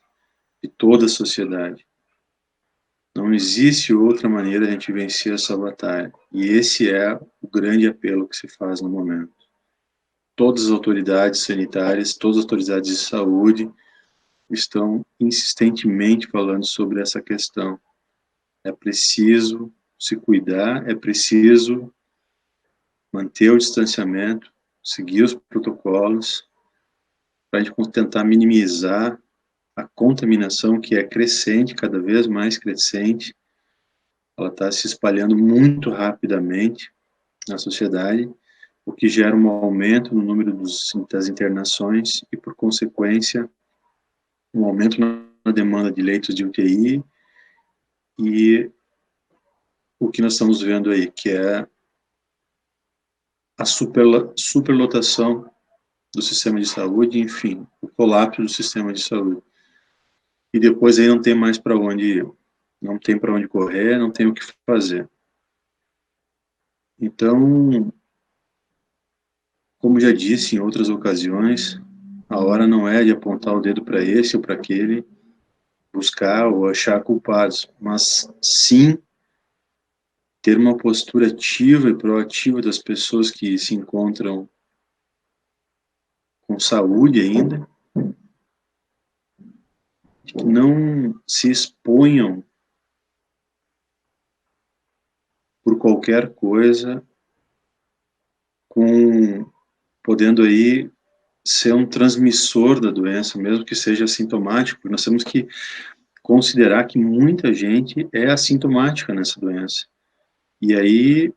de toda a sociedade. Não existe outra maneira de a gente vencer essa batalha. E esse é o grande apelo que se faz no momento. Todas as autoridades sanitárias, todas as autoridades de saúde estão insistentemente falando sobre essa questão. É preciso se cuidar, é preciso manter o distanciamento, seguir os protocolos, para a gente tentar minimizar a contaminação que é crescente, cada vez mais crescente. Ela está se espalhando muito rapidamente na sociedade, o que gera um aumento no número das internações e, por consequência, um aumento na demanda de leitos de UTI e o que nós estamos vendo aí, que é a superlotação do sistema de saúde, enfim, o colapso do sistema de saúde. E depois aí não tem mais para onde ir, não tem para onde correr, não tem o que fazer. Então, como já disse em outras ocasiões, a hora não é de apontar o dedo para esse ou para aquele, buscar ou achar culpados, mas sim ter uma postura ativa e proativa das pessoas que se encontram com saúde ainda, que não se exponham por qualquer coisa, podendo aí ser um transmissor da doença, mesmo que seja assintomático, porque nós temos que considerar que muita gente é assintomática nessa doença. E aí,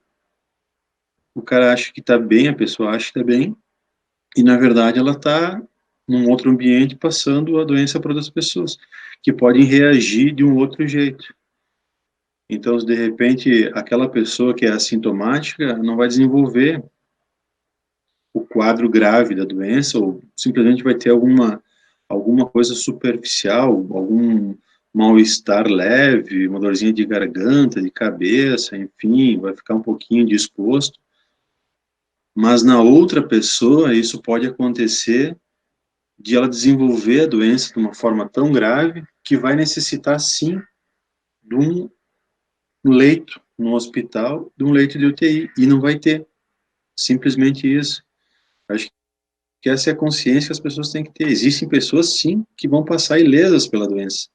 o cara acha que está bem, a pessoa acha que está bem, e na verdade ela está num outro ambiente passando a doença para outras pessoas, que podem reagir de um outro jeito. Então, de repente, aquela pessoa que é assintomática não vai desenvolver o quadro grave da doença, ou simplesmente vai ter alguma coisa superficial, algum mal-estar leve, uma dorzinha de garganta, de cabeça, enfim, vai ficar um pouquinho disposto. Mas na outra pessoa, isso pode acontecer de ela desenvolver a doença de uma forma tão grave que vai necessitar, sim, de um leito no hospital, de um leito de UTI, e não vai ter. Simplesmente isso. Acho que essa é a consciência que as pessoas têm que ter. Existem pessoas, sim, que vão passar ilesas pela doença.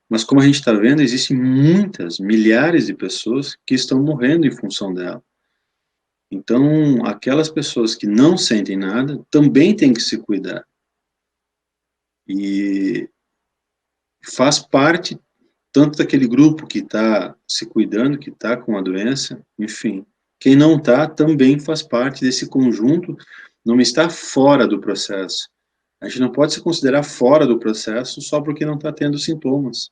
Mas como a gente está vendo, existem milhares de pessoas que estão morrendo em função dela. Então, aquelas pessoas que não sentem nada também têm que se cuidar. E faz parte tanto daquele grupo que está se cuidando, que está com a doença, enfim. Quem não está também faz parte desse conjunto, não está fora do processo. A gente não pode se considerar fora do processo só porque não está tendo sintomas.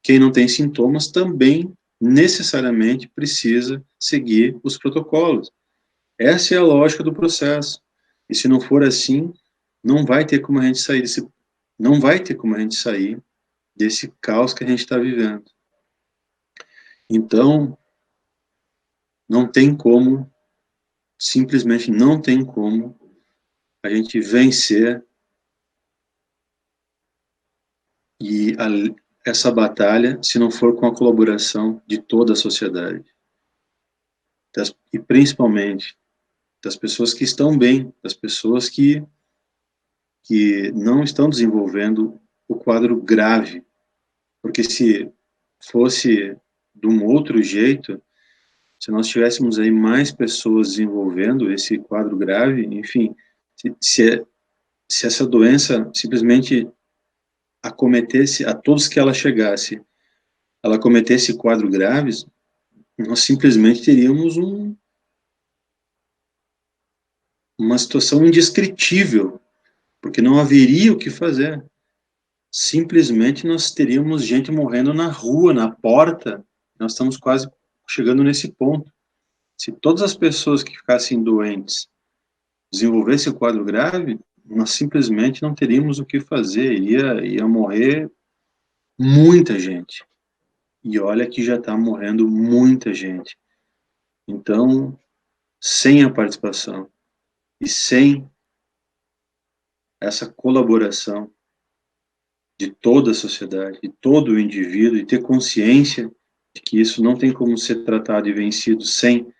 Quem não tem sintomas também necessariamente precisa seguir os protocolos. Essa é a lógica do processo. E se não for assim, não vai ter como a gente sair desse caos que a gente está vivendo. Então, não tem como, simplesmente não tem como a gente vencer essa batalha se não for com a colaboração de toda a sociedade. E principalmente das pessoas que estão bem, das pessoas que não estão desenvolvendo o quadro grave. Porque se fosse de um outro jeito, se nós tivéssemos aí mais pessoas desenvolvendo esse quadro grave, enfim, se essa doença simplesmente acometesse a todos que ela chegasse, ela cometesse quadros graves, nós simplesmente teríamos uma situação indescritível, porque não haveria o que fazer. Simplesmente nós teríamos gente morrendo na rua, na porta. Nós estamos quase chegando nesse ponto. Se todas as pessoas que ficassem doentes desenvolvessem o quadro grave, nós simplesmente não teríamos o que fazer, ia morrer muita gente. E olha que já está morrendo muita gente. Então, sem a participação e sem essa colaboração de toda a sociedade, de todo o indivíduo, e ter consciência de que isso não tem como ser tratado e vencido sem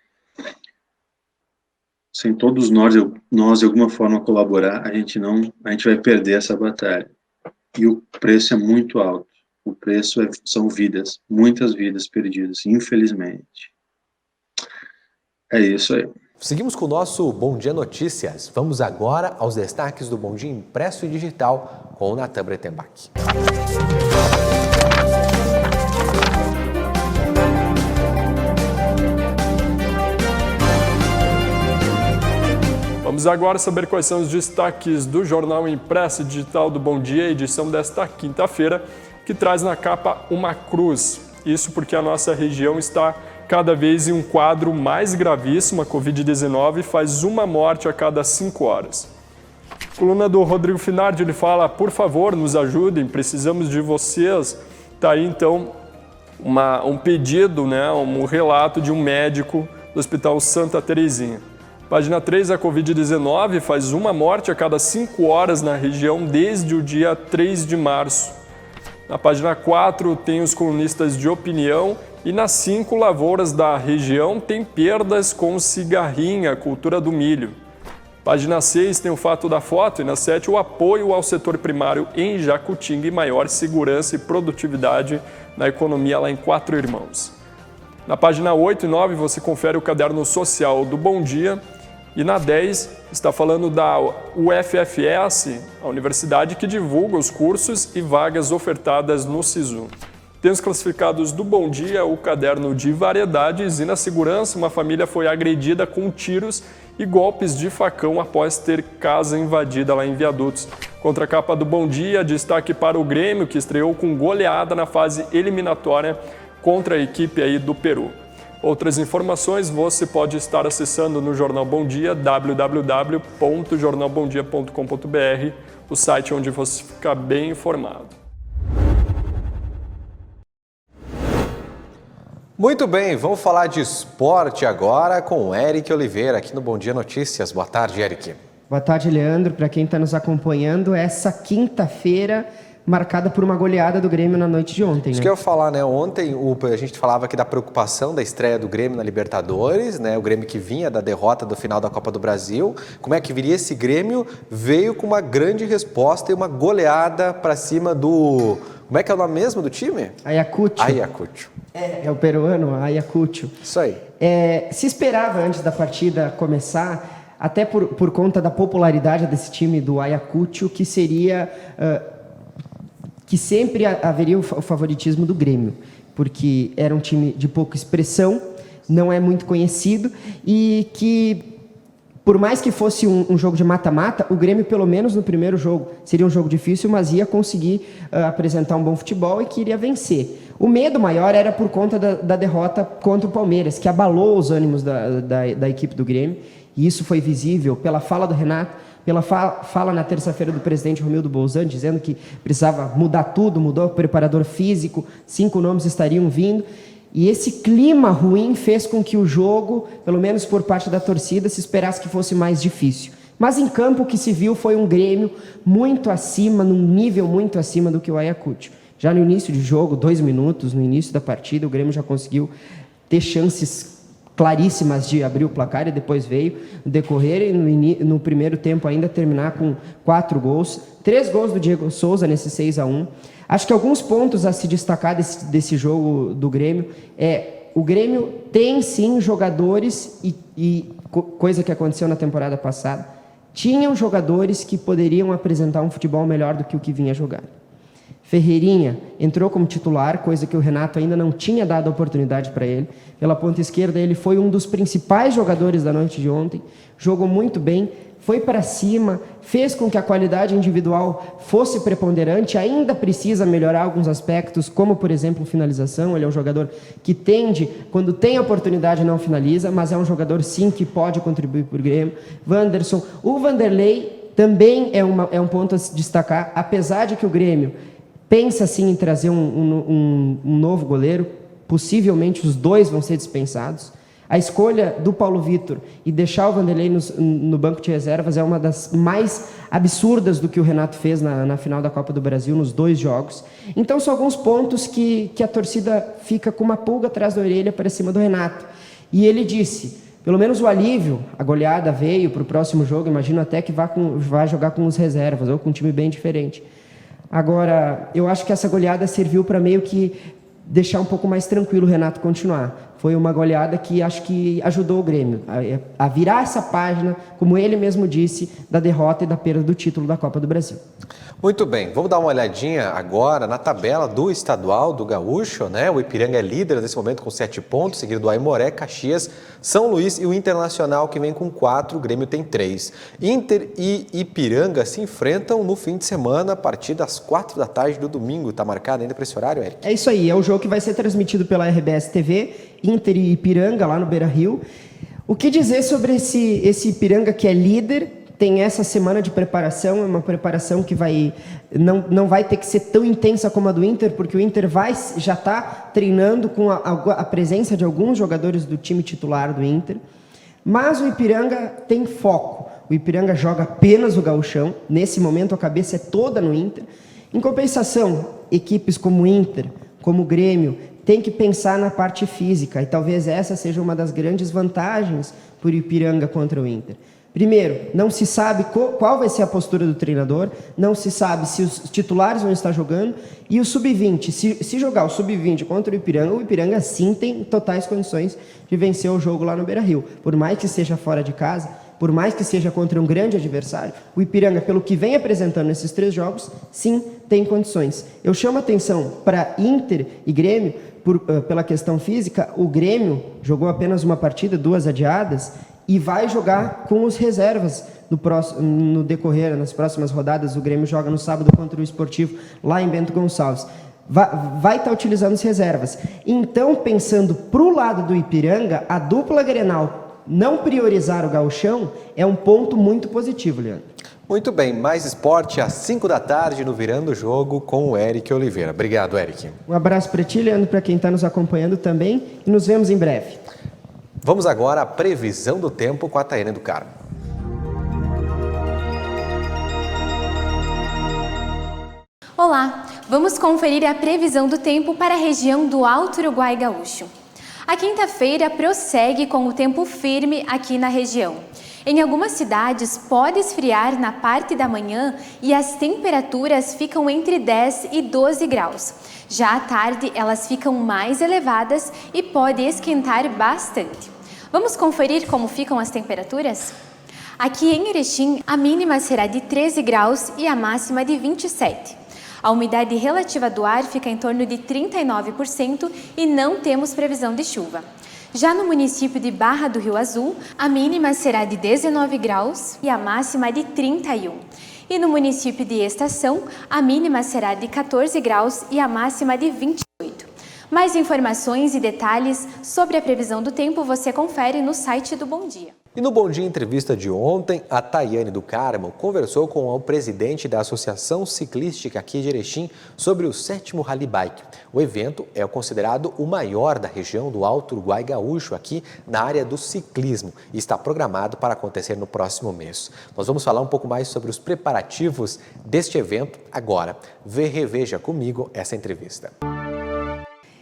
todos nós de alguma forma colaborar, a gente vai perder essa batalha. E o preço é muito alto. O preço são vidas, muitas vidas perdidas, infelizmente. É isso aí.
Seguimos com o nosso Bom Dia Notícias. Vamos agora aos destaques do Bom Dia Impresso e Digital com o Natan Bretenbach.
Vamos agora saber quais são os destaques do Jornal Impresso e Digital do Bom Dia, edição desta quinta-feira, que traz na capa uma cruz. Isso porque a nossa região está cada vez em um quadro mais gravíssimo. A Covid-19 faz uma morte a cada 5 horas. A coluna do Rodrigo Finardi, ele fala: por favor, nos ajudem, precisamos de vocês. Está aí, então, um pedido, né, um relato de um médico do Hospital Santa Terezinha. Página 3, a Covid-19 faz uma morte a cada 5 horas na região desde o dia 3 de março. Na página 4 tem os colunistas de opinião e nas 5 lavouras da região tem perdas com cigarrinha, cultura do milho. Página 6 tem o fato da foto e na 7 o apoio ao setor primário em Jacutinga e maior segurança e produtividade na economia lá em Quatro Irmãos. Na página 8 e 9 você confere o caderno social do Bom Dia e na 10 está falando da UFFS, a universidade que divulga os cursos e vagas ofertadas no SISU. Tem os classificados do Bom Dia, o caderno de variedades e na segurança uma família foi agredida com tiros e golpes de facão após ter casa invadida lá em Viadutos. Contra a capa do Bom Dia, destaque para o Grêmio, que estreou com goleada na fase eliminatória contra a equipe aí do Peru. Outras informações você pode estar acessando no Jornal Bom Dia, www.jornalbomdia.com.br, o site onde você fica bem informado.
Muito bem, vamos falar de esporte agora com o Eric Oliveira, aqui no Bom Dia Notícias. Boa tarde, Eric.
Boa tarde, Leandro. Para quem está nos acompanhando, essa quinta-feira marcada por uma goleada do Grêmio na noite de ontem,
Isso
né?
que eu ia falar, né? Ontem a gente falava aqui da preocupação da estreia do Grêmio na Libertadores, né? O Grêmio que vinha da derrota do final da Copa do Brasil. Como é que viria esse Grêmio? Veio com uma grande resposta e uma goleada para cima do Como é que é o nome mesmo do time?
Ayacucho.
Ayacucho.
É o peruano, Ayacucho.
Isso aí.
Se esperava antes da partida começar, até por conta da popularidade desse time do Ayacucho, que seria que sempre haveria o favoritismo do Grêmio, porque era um time de pouca expressão, não é muito conhecido e que, por mais que fosse um jogo de mata-mata, o Grêmio, pelo menos no primeiro jogo, seria um jogo difícil, mas ia conseguir apresentar um bom futebol e que iria vencer. O medo maior era por conta da derrota contra o Palmeiras, que abalou os ânimos da equipe do Grêmio, e isso foi visível pela fala do Renato, pela fala na terça-feira do presidente Romildo Bolzan, dizendo que precisava mudar tudo, mudou o preparador físico, 5 nomes estariam vindo. E esse clima ruim fez com que o jogo, pelo menos por parte da torcida, se esperasse que fosse mais difícil. Mas em campo o que se viu foi um Grêmio muito acima, num nível muito acima do que o Ayacucho. Já no início de jogo, 2 minutos, no início da partida, o Grêmio já conseguiu ter chances claríssimas de abrir o placar e depois veio decorrer e no primeiro tempo ainda terminar com 4 gols. 3 gols do Diego Souza nesse 6-1. Acho que alguns pontos a se destacar desse jogo do Grêmio o Grêmio tem sim jogadores e coisa que aconteceu na temporada passada, tinham jogadores que poderiam apresentar um futebol melhor do que o que vinha jogando. Ferreirinha entrou como titular, coisa que o Renato ainda não tinha dado oportunidade para ele. Pela ponta esquerda ele foi um dos principais jogadores da noite de ontem, jogou muito bem, foi para cima, fez com que a qualidade individual fosse preponderante, ainda precisa melhorar alguns aspectos, como, por exemplo, finalização. Ele é um jogador que tende, quando tem oportunidade, não finaliza, mas é um jogador, sim, que pode contribuir para o Grêmio. Wanderson. O Vanderlei também é um ponto a se destacar, apesar de que o Grêmio pensa, sim, em trazer um novo goleiro, possivelmente os 2 vão ser dispensados. A escolha do Paulo Vitor e deixar o Vanderlei no banco de reservas é uma das mais absurdas do que o Renato fez na final da Copa do Brasil, nos 2 jogos. Então são alguns pontos que a torcida fica com uma pulga atrás da orelha para cima do Renato. E ele disse, pelo menos o alívio, a goleada veio para o próximo jogo, imagino até que vai jogar com os reservas ou com um time bem diferente. Agora, eu acho que essa goleada serviu para meio que deixar um pouco mais tranquilo o Renato continuar. Foi uma goleada que acho que ajudou o Grêmio a virar essa página, como ele mesmo disse, da derrota e da perda do título da Copa do Brasil.
Muito bem, vamos dar uma olhadinha agora na tabela do estadual do Gaúcho, né? O Ipiranga é líder nesse momento com 7 pontos, seguido do Aimoré, Caxias, São Luís e o Internacional, que vem com 4, o Grêmio tem 3. Inter e Ipiranga se enfrentam no fim de semana, a partir das 4 da tarde do domingo. Está marcado ainda para esse horário, Eric?
É isso aí, é o jogo que vai ser transmitido pela RBS TV, Inter e Ipiranga, lá no Beira-Rio. O que dizer sobre esse Ipiranga que é líder? Tem essa semana de preparação, é uma preparação que não vai ter que ser tão intensa como a do Inter, porque o Inter já está treinando com a presença de alguns jogadores do time titular do Inter. Mas o Ipiranga tem foco. O Ipiranga joga apenas o Gauchão. Nesse momento a cabeça é toda no Inter. Em compensação, equipes como o Inter, como o Grêmio, tem que pensar na parte física, e talvez essa seja uma das grandes vantagens para o Ipiranga contra o Inter. Primeiro, não se sabe qual vai ser a postura do treinador, não se sabe se os titulares vão estar jogando, e o sub-20, se jogar o sub-20 contra o Ipiranga sim tem totais condições de vencer o jogo lá no Beira-Rio. Por mais que seja fora de casa, por mais que seja contra um grande adversário, o Ipiranga, pelo que vem apresentando nesses 3 jogos, sim tem condições. Eu chamo a atenção para Inter e Grêmio, pela questão física. O Grêmio jogou apenas uma partida, 2 adiadas, e vai jogar com os reservas no decorrer, nas próximas rodadas. O Grêmio joga no sábado contra o Esportivo, lá em Bento Gonçalves. Vai estar utilizando as reservas. Então, pensando para o lado do Ipiranga, a dupla Grenal não priorizar o Gauchão é um ponto muito positivo, Leandro.
Muito bem, mais esporte às 5 da tarde no Virando o Jogo com o Eric Oliveira. Obrigado, Eric.
Um abraço para ti, Leandro, para quem está nos acompanhando também, e nos vemos em breve.
Vamos agora à previsão do tempo com a Taiane do Carmo.
Olá, vamos conferir a previsão do tempo para a região do Alto Uruguai Gaúcho. A quinta-feira prossegue com o tempo firme aqui na região. Em algumas cidades, pode esfriar na parte da manhã e as temperaturas ficam entre 10 e 12 graus. Já à tarde, elas ficam mais elevadas e pode esquentar bastante. Vamos conferir como ficam as temperaturas? Aqui em Erechim, a mínima será de 13 graus e a máxima de 27. A umidade relativa do ar fica em torno de 39% e não temos previsão de chuva. Já no município de Barra do Rio Azul, a mínima será de 19 graus e a máxima de 31. E no município de Estação, a mínima será de 14 graus e a máxima de 28. Mais informações e detalhes sobre a previsão do tempo você confere no site do Bom Dia.
E no Bom Dia Entrevista de ontem, a Tayane do Carmo conversou com o presidente da Associação Ciclística aqui de Erechim sobre o 7º Rally Bike. O evento é considerado o maior da região do Alto Uruguai Gaúcho, aqui na área do ciclismo, e está programado para acontecer no próximo mês. Nós vamos falar um pouco mais sobre os preparativos deste evento agora. Reveja comigo essa entrevista.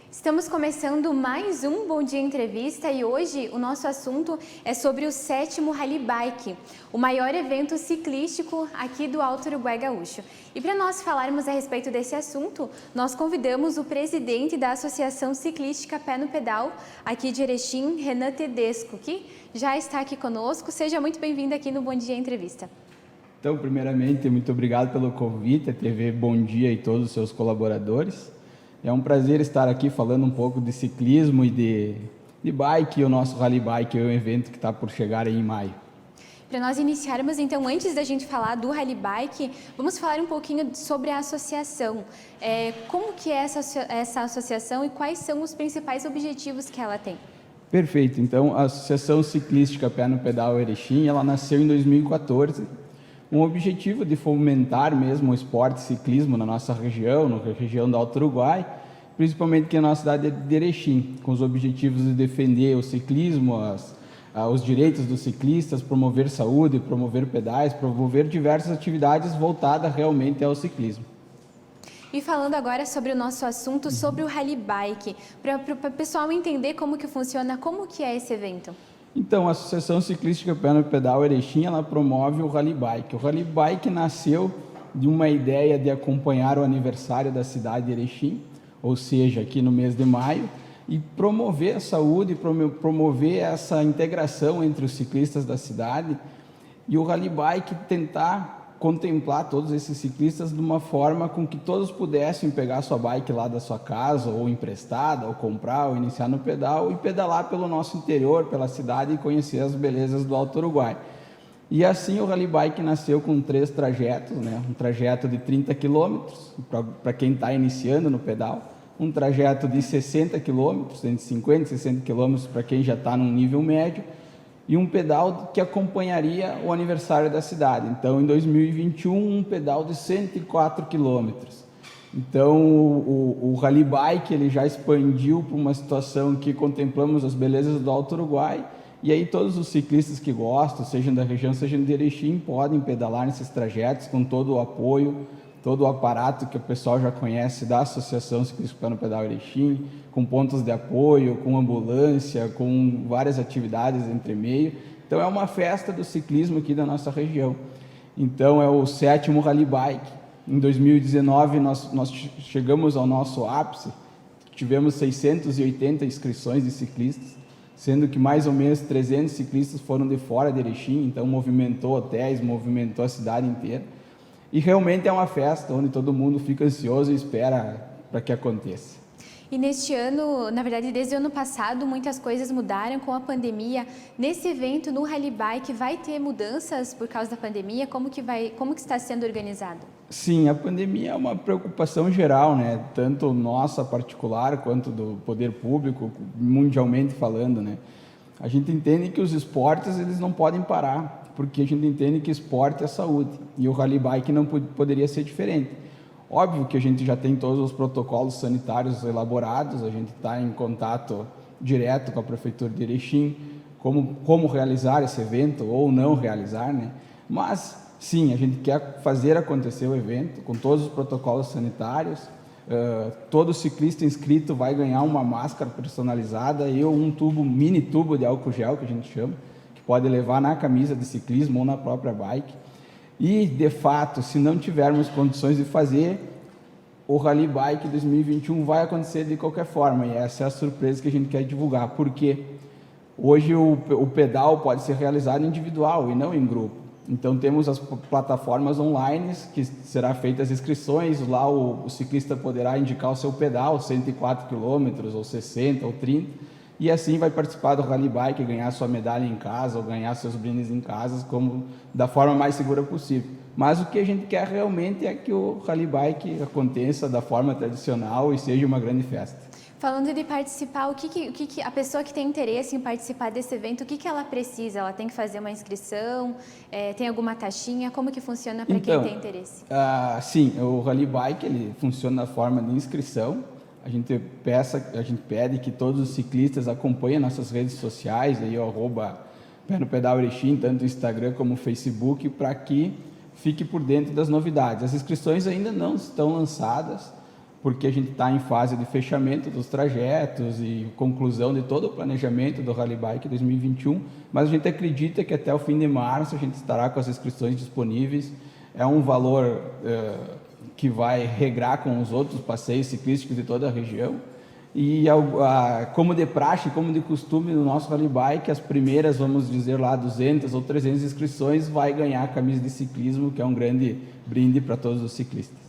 Estamos começando mais um Bom Dia Entrevista e hoje o nosso assunto é sobre o 7º Rally Bike, o maior evento ciclístico aqui do Alto Uruguai Gaúcho. E para nós falarmos a respeito desse assunto, nós convidamos o presidente da Associação Ciclística Pé no Pedal, aqui de Erechim, Renan Tedesco, que já está aqui conosco. Seja muito bem-vindo aqui no Bom Dia Entrevista.
Então, primeiramente, muito obrigado pelo convite, a TV Bom Dia e todos os seus colaboradores. É um prazer estar aqui falando um pouco de ciclismo e de bike. E o nosso Rally Bike é um evento que está por chegar aí em maio.
Para nós iniciarmos, então, antes da gente falar do Rally Bike, vamos falar um pouquinho sobre a associação. Como que é essa associação e quais são os principais objetivos que ela tem?
Perfeito. Então, a Associação Ciclística Pé no Pedal Erechim, ela nasceu em 2014. Um objetivo de fomentar mesmo o esporte ciclismo na nossa região, na região do Alto Uruguai, principalmente aqui na nossa cidade de Erechim, com os objetivos de defender o ciclismo, os direitos dos ciclistas, promover saúde, promover pedais, promover diversas atividades voltadas realmente ao ciclismo.
E falando agora sobre o nosso assunto, sobre o Rally Bike, para o pessoal entender como que funciona, como que é esse evento?
Então, a Associação Ciclística Pé no Pedal Erechim, ela promove o Rally Bike. O Rally Bike nasceu de uma ideia de acompanhar o aniversário da cidade de Erechim, ou seja, aqui no mês de maio, e promover a saúde, promover essa integração entre os ciclistas da cidade, e o Rally Bike tentar contemplar todos esses ciclistas de uma forma com que todos pudessem pegar sua bike lá da sua casa, ou emprestada, ou comprar, ou iniciar no pedal e pedalar pelo nosso interior, pela cidade e conhecer as belezas do Alto Uruguai. E assim o Rally Bike nasceu com 3 trajetos, né? Um trajeto de 30 km para quem está iniciando no pedal, um trajeto de 60 km, entre 50 e 60 km para quem já está num nível médio, e um pedal que acompanharia o aniversário da cidade. Então, em 2021, um pedal de 104 quilômetros. Então, o Rally Bike ele já expandiu para uma situação que contemplamos as belezas do Alto Uruguai, e aí todos os ciclistas que gostam, sejam da região, sejam de Erechim, podem pedalar nesses trajetos com todo o apoio, todo o aparato que o pessoal já conhece da Associação Ciclística Pé no Pedal Erechim, com pontos de apoio, com ambulância, com várias atividades entre meio. Então é uma festa do ciclismo aqui da nossa região. Então é o 7º Rally Bike. Em 2019 nós chegamos ao nosso ápice, tivemos 680 inscrições de ciclistas, sendo que mais ou menos 300 ciclistas foram de fora de Erechim, então movimentou hotéis, movimentou a cidade inteira. E realmente é uma festa onde todo mundo fica ansioso e espera para que aconteça.
E neste ano, na verdade, desde o ano passado, muitas coisas mudaram com a pandemia. Nesse evento, no Rally Bike, vai ter mudanças por causa da pandemia? Como que está sendo organizado?
Sim, a pandemia é uma preocupação geral, né? Tanto nossa particular quanto do poder público, mundialmente falando, né? A gente entende que os esportes eles não podem parar, porque a gente entende que esporte é saúde, e o Rally Bike não poderia ser diferente. Óbvio que a gente já tem todos os protocolos sanitários elaborados, a gente está em contato direto com a Prefeitura de Erechim, como realizar esse evento ou não realizar, né? Mas, sim, a gente quer fazer acontecer o evento com todos os protocolos sanitários. Todo ciclista inscrito vai ganhar uma máscara personalizada e um mini tubo de álcool gel, que a gente chama, que pode levar na camisa de ciclismo ou na própria bike. E, de fato, se não tivermos condições de fazer, o Rally Bike 2021 vai acontecer de qualquer forma, e essa é a surpresa que a gente quer divulgar, porque hoje o pedal pode ser realizado individual e não em grupo. Então temos as plataformas online, que será feitas as inscrições, lá o ciclista poderá indicar o seu pedal, 104 km, ou 60, ou 30, e assim vai participar do Rally Bike, ganhar sua medalha em casa, ou ganhar seus brindes em casa, da forma mais segura possível. Mas o que a gente quer realmente é que o Rally Bike aconteça da forma tradicional e seja uma grande festa.
Falando de participar, o que a pessoa que tem interesse em participar desse evento, o que ela precisa? Ela tem que fazer uma inscrição? Tem alguma taxinha? Como que funciona para quem tem interesse?
Sim, o Rally Bike ele funciona na forma de inscrição. A gente pede que todos os ciclistas acompanhem nossas redes sociais, aí o @Pé no Pedal Erechim, tanto no Instagram como no Facebook, para que fique por dentro das novidades. As inscrições ainda não estão lançadas, porque a gente está em fase de fechamento dos trajetos e conclusão de todo o planejamento do Rally Bike 2021, mas a gente acredita que até o fim de março a gente estará com as inscrições disponíveis. É um valor que vai regrar com os outros passeios ciclísticos de toda a região. E como de praxe, como de costume no nosso Rally Bike, as primeiras, vamos dizer lá, 200 ou 300 inscrições vai ganhar a camisa de ciclismo, que é um grande brinde para todos os ciclistas.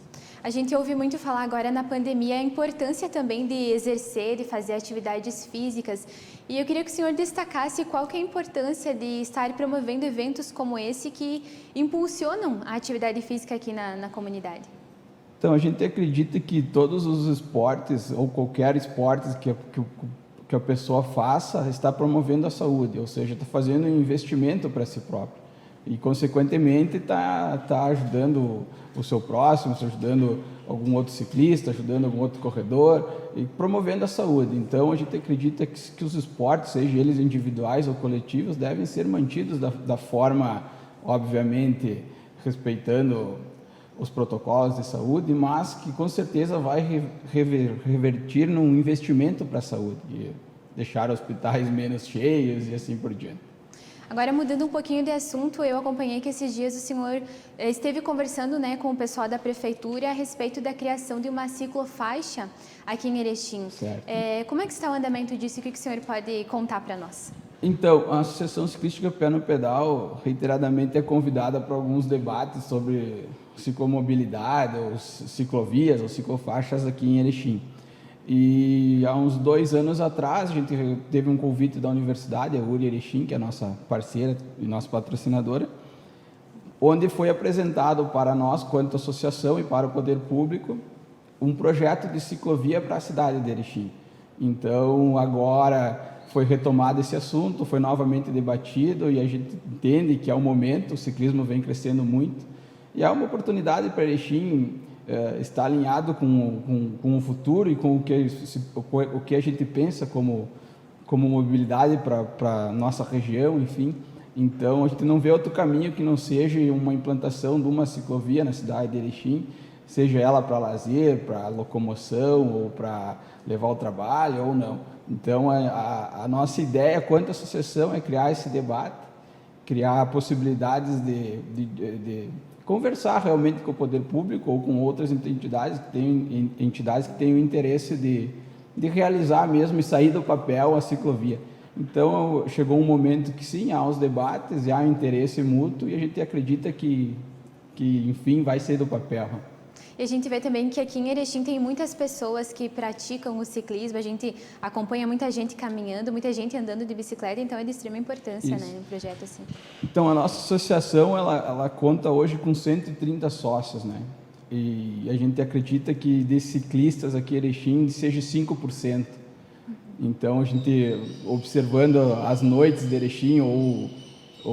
A gente ouve muito falar agora na pandemia a importância também de exercer, de fazer atividades físicas. E eu queria que o senhor destacasse qual que é a importância de estar promovendo eventos como esse que impulsionam a atividade física aqui na comunidade.
Então, a gente acredita que todos os esportes, ou qualquer esporte que a pessoa faça, está promovendo a saúde, ou seja, está fazendo um investimento para si próprio. E, consequentemente, está ajudando o seu próximo, está ajudando algum outro ciclista, ajudando algum outro corredor e promovendo a saúde. Então, a gente acredita que os esportes, sejam eles individuais ou coletivos, devem ser mantidos da forma, obviamente, respeitando os protocolos de saúde, mas que com certeza vai revertir num investimento para a saúde, e deixar hospitais menos cheios e assim por diante.
Agora, mudando um pouquinho de assunto, eu acompanhei que esses dias o senhor esteve conversando, né, com o pessoal da prefeitura a respeito da criação de uma ciclofaixa aqui em Erechim. Como é que está o andamento disso e o que o senhor pode contar para nós?
Então, a Associação Ciclística Pé no Pedal reiteradamente é convidada para alguns debates sobre ciclomobilidade, ou ciclovias, ou ciclofaixas aqui em Erechim. E há uns 2 anos atrás, a gente teve um convite da Universidade, a URI Erechim, que é a nossa parceira e nossa patrocinadora, onde foi apresentado para nós, quanto associação e para o poder público, um projeto de ciclovia para a cidade de Erechim. Então, agora foi retomado esse assunto, foi novamente debatido e a gente entende que é o momento, o ciclismo vem crescendo muito e é uma oportunidade para Erechim está alinhado com o futuro e com o que a gente pensa como mobilidade para a nossa região, enfim. Então, a gente não vê outro caminho que não seja uma implantação de uma ciclovia na cidade de Erechim, seja ela para lazer, para locomoção, ou para levar ao trabalho, ou não. Então, a nossa ideia, quanto associação, é criar esse debate, criar possibilidades de conversar realmente com o poder público ou com outras entidades que têm o interesse de realizar mesmo e sair do papel a ciclovia. Então, chegou um momento que sim, há os debates, há interesse mútuo e a gente acredita que enfim, vai sair do papel.
E a gente vê também que aqui em Erechim tem muitas pessoas que praticam o ciclismo, a gente acompanha muita gente caminhando, muita gente andando de bicicleta, então é de extrema importância, né, um projeto assim. Então, a nossa associação, ela conta hoje com 130 sócios, né? E a gente acredita que de ciclistas aqui em Erechim seja 5%. Então, a gente, observando as noites de Erechim ou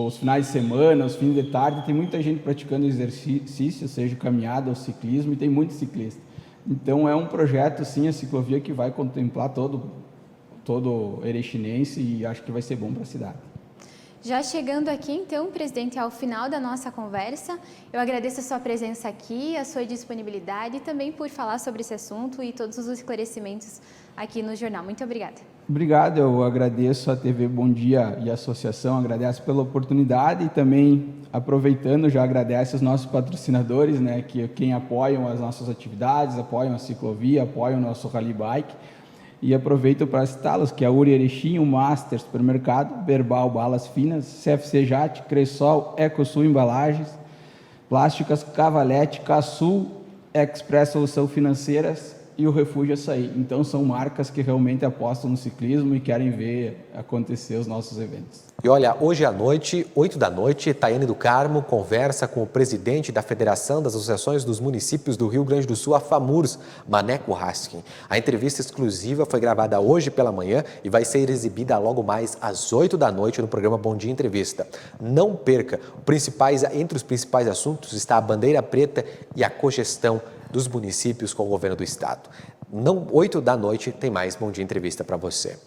os finais de semana, os fins de tarde, tem muita gente praticando exercício, seja caminhada ou ciclismo, e tem muitos ciclistas. Então, é um projeto, sim, a ciclovia que vai contemplar todo erechinense e acho que vai ser bom para a cidade. Já chegando aqui, então, presidente, ao final da nossa conversa, eu agradeço a sua presença aqui, a sua disponibilidade e também por falar sobre esse assunto e todos os esclarecimentos aqui no jornal. Muito obrigada.
Obrigado, eu agradeço a TV Bom Dia e a associação, agradeço pela oportunidade e também, aproveitando, já agradece os nossos patrocinadores, né, quem apoiam as nossas atividades, apoiam a ciclovia, apoiam o nosso Rally Bike. E aproveito para citá-los, que é a Uri Erechim, o Master Supermercado, Berbal Balas Finas, CFC Jate, Cressol, Ecosul Embalagens, Plásticas, Cavalete, Casul, Express Solução Financeiras e o Refúgio Açaí. Então são marcas que realmente apostam no ciclismo e querem ver acontecer os nossos eventos.
E olha, hoje à noite, 8 da noite, Tayane do Carmo conversa com o presidente da Federação das Associações dos Municípios do Rio Grande do Sul, a FAMURS, Maneco Haskin. A entrevista exclusiva foi gravada hoje pela manhã e vai ser exibida logo mais às 8 da noite no programa Bom Dia Entrevista. Não perca, entre os principais assuntos está a bandeira preta e a cogestão dos municípios com o governo do estado. 8 da noite tem mais Bom Dia Entrevista para você.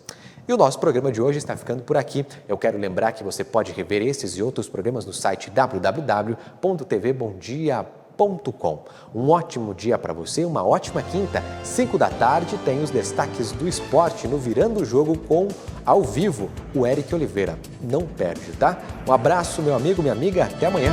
E o nosso programa de hoje está ficando por aqui. Eu quero lembrar que você pode rever esses e outros programas no site www.tvbomdia.com. Um ótimo dia para você, uma ótima quinta. 5 da tarde tem os destaques do esporte no Virando o Jogo com, ao vivo, o Eric Oliveira. Não perde, tá? Um abraço, meu amigo, minha amiga. Até amanhã.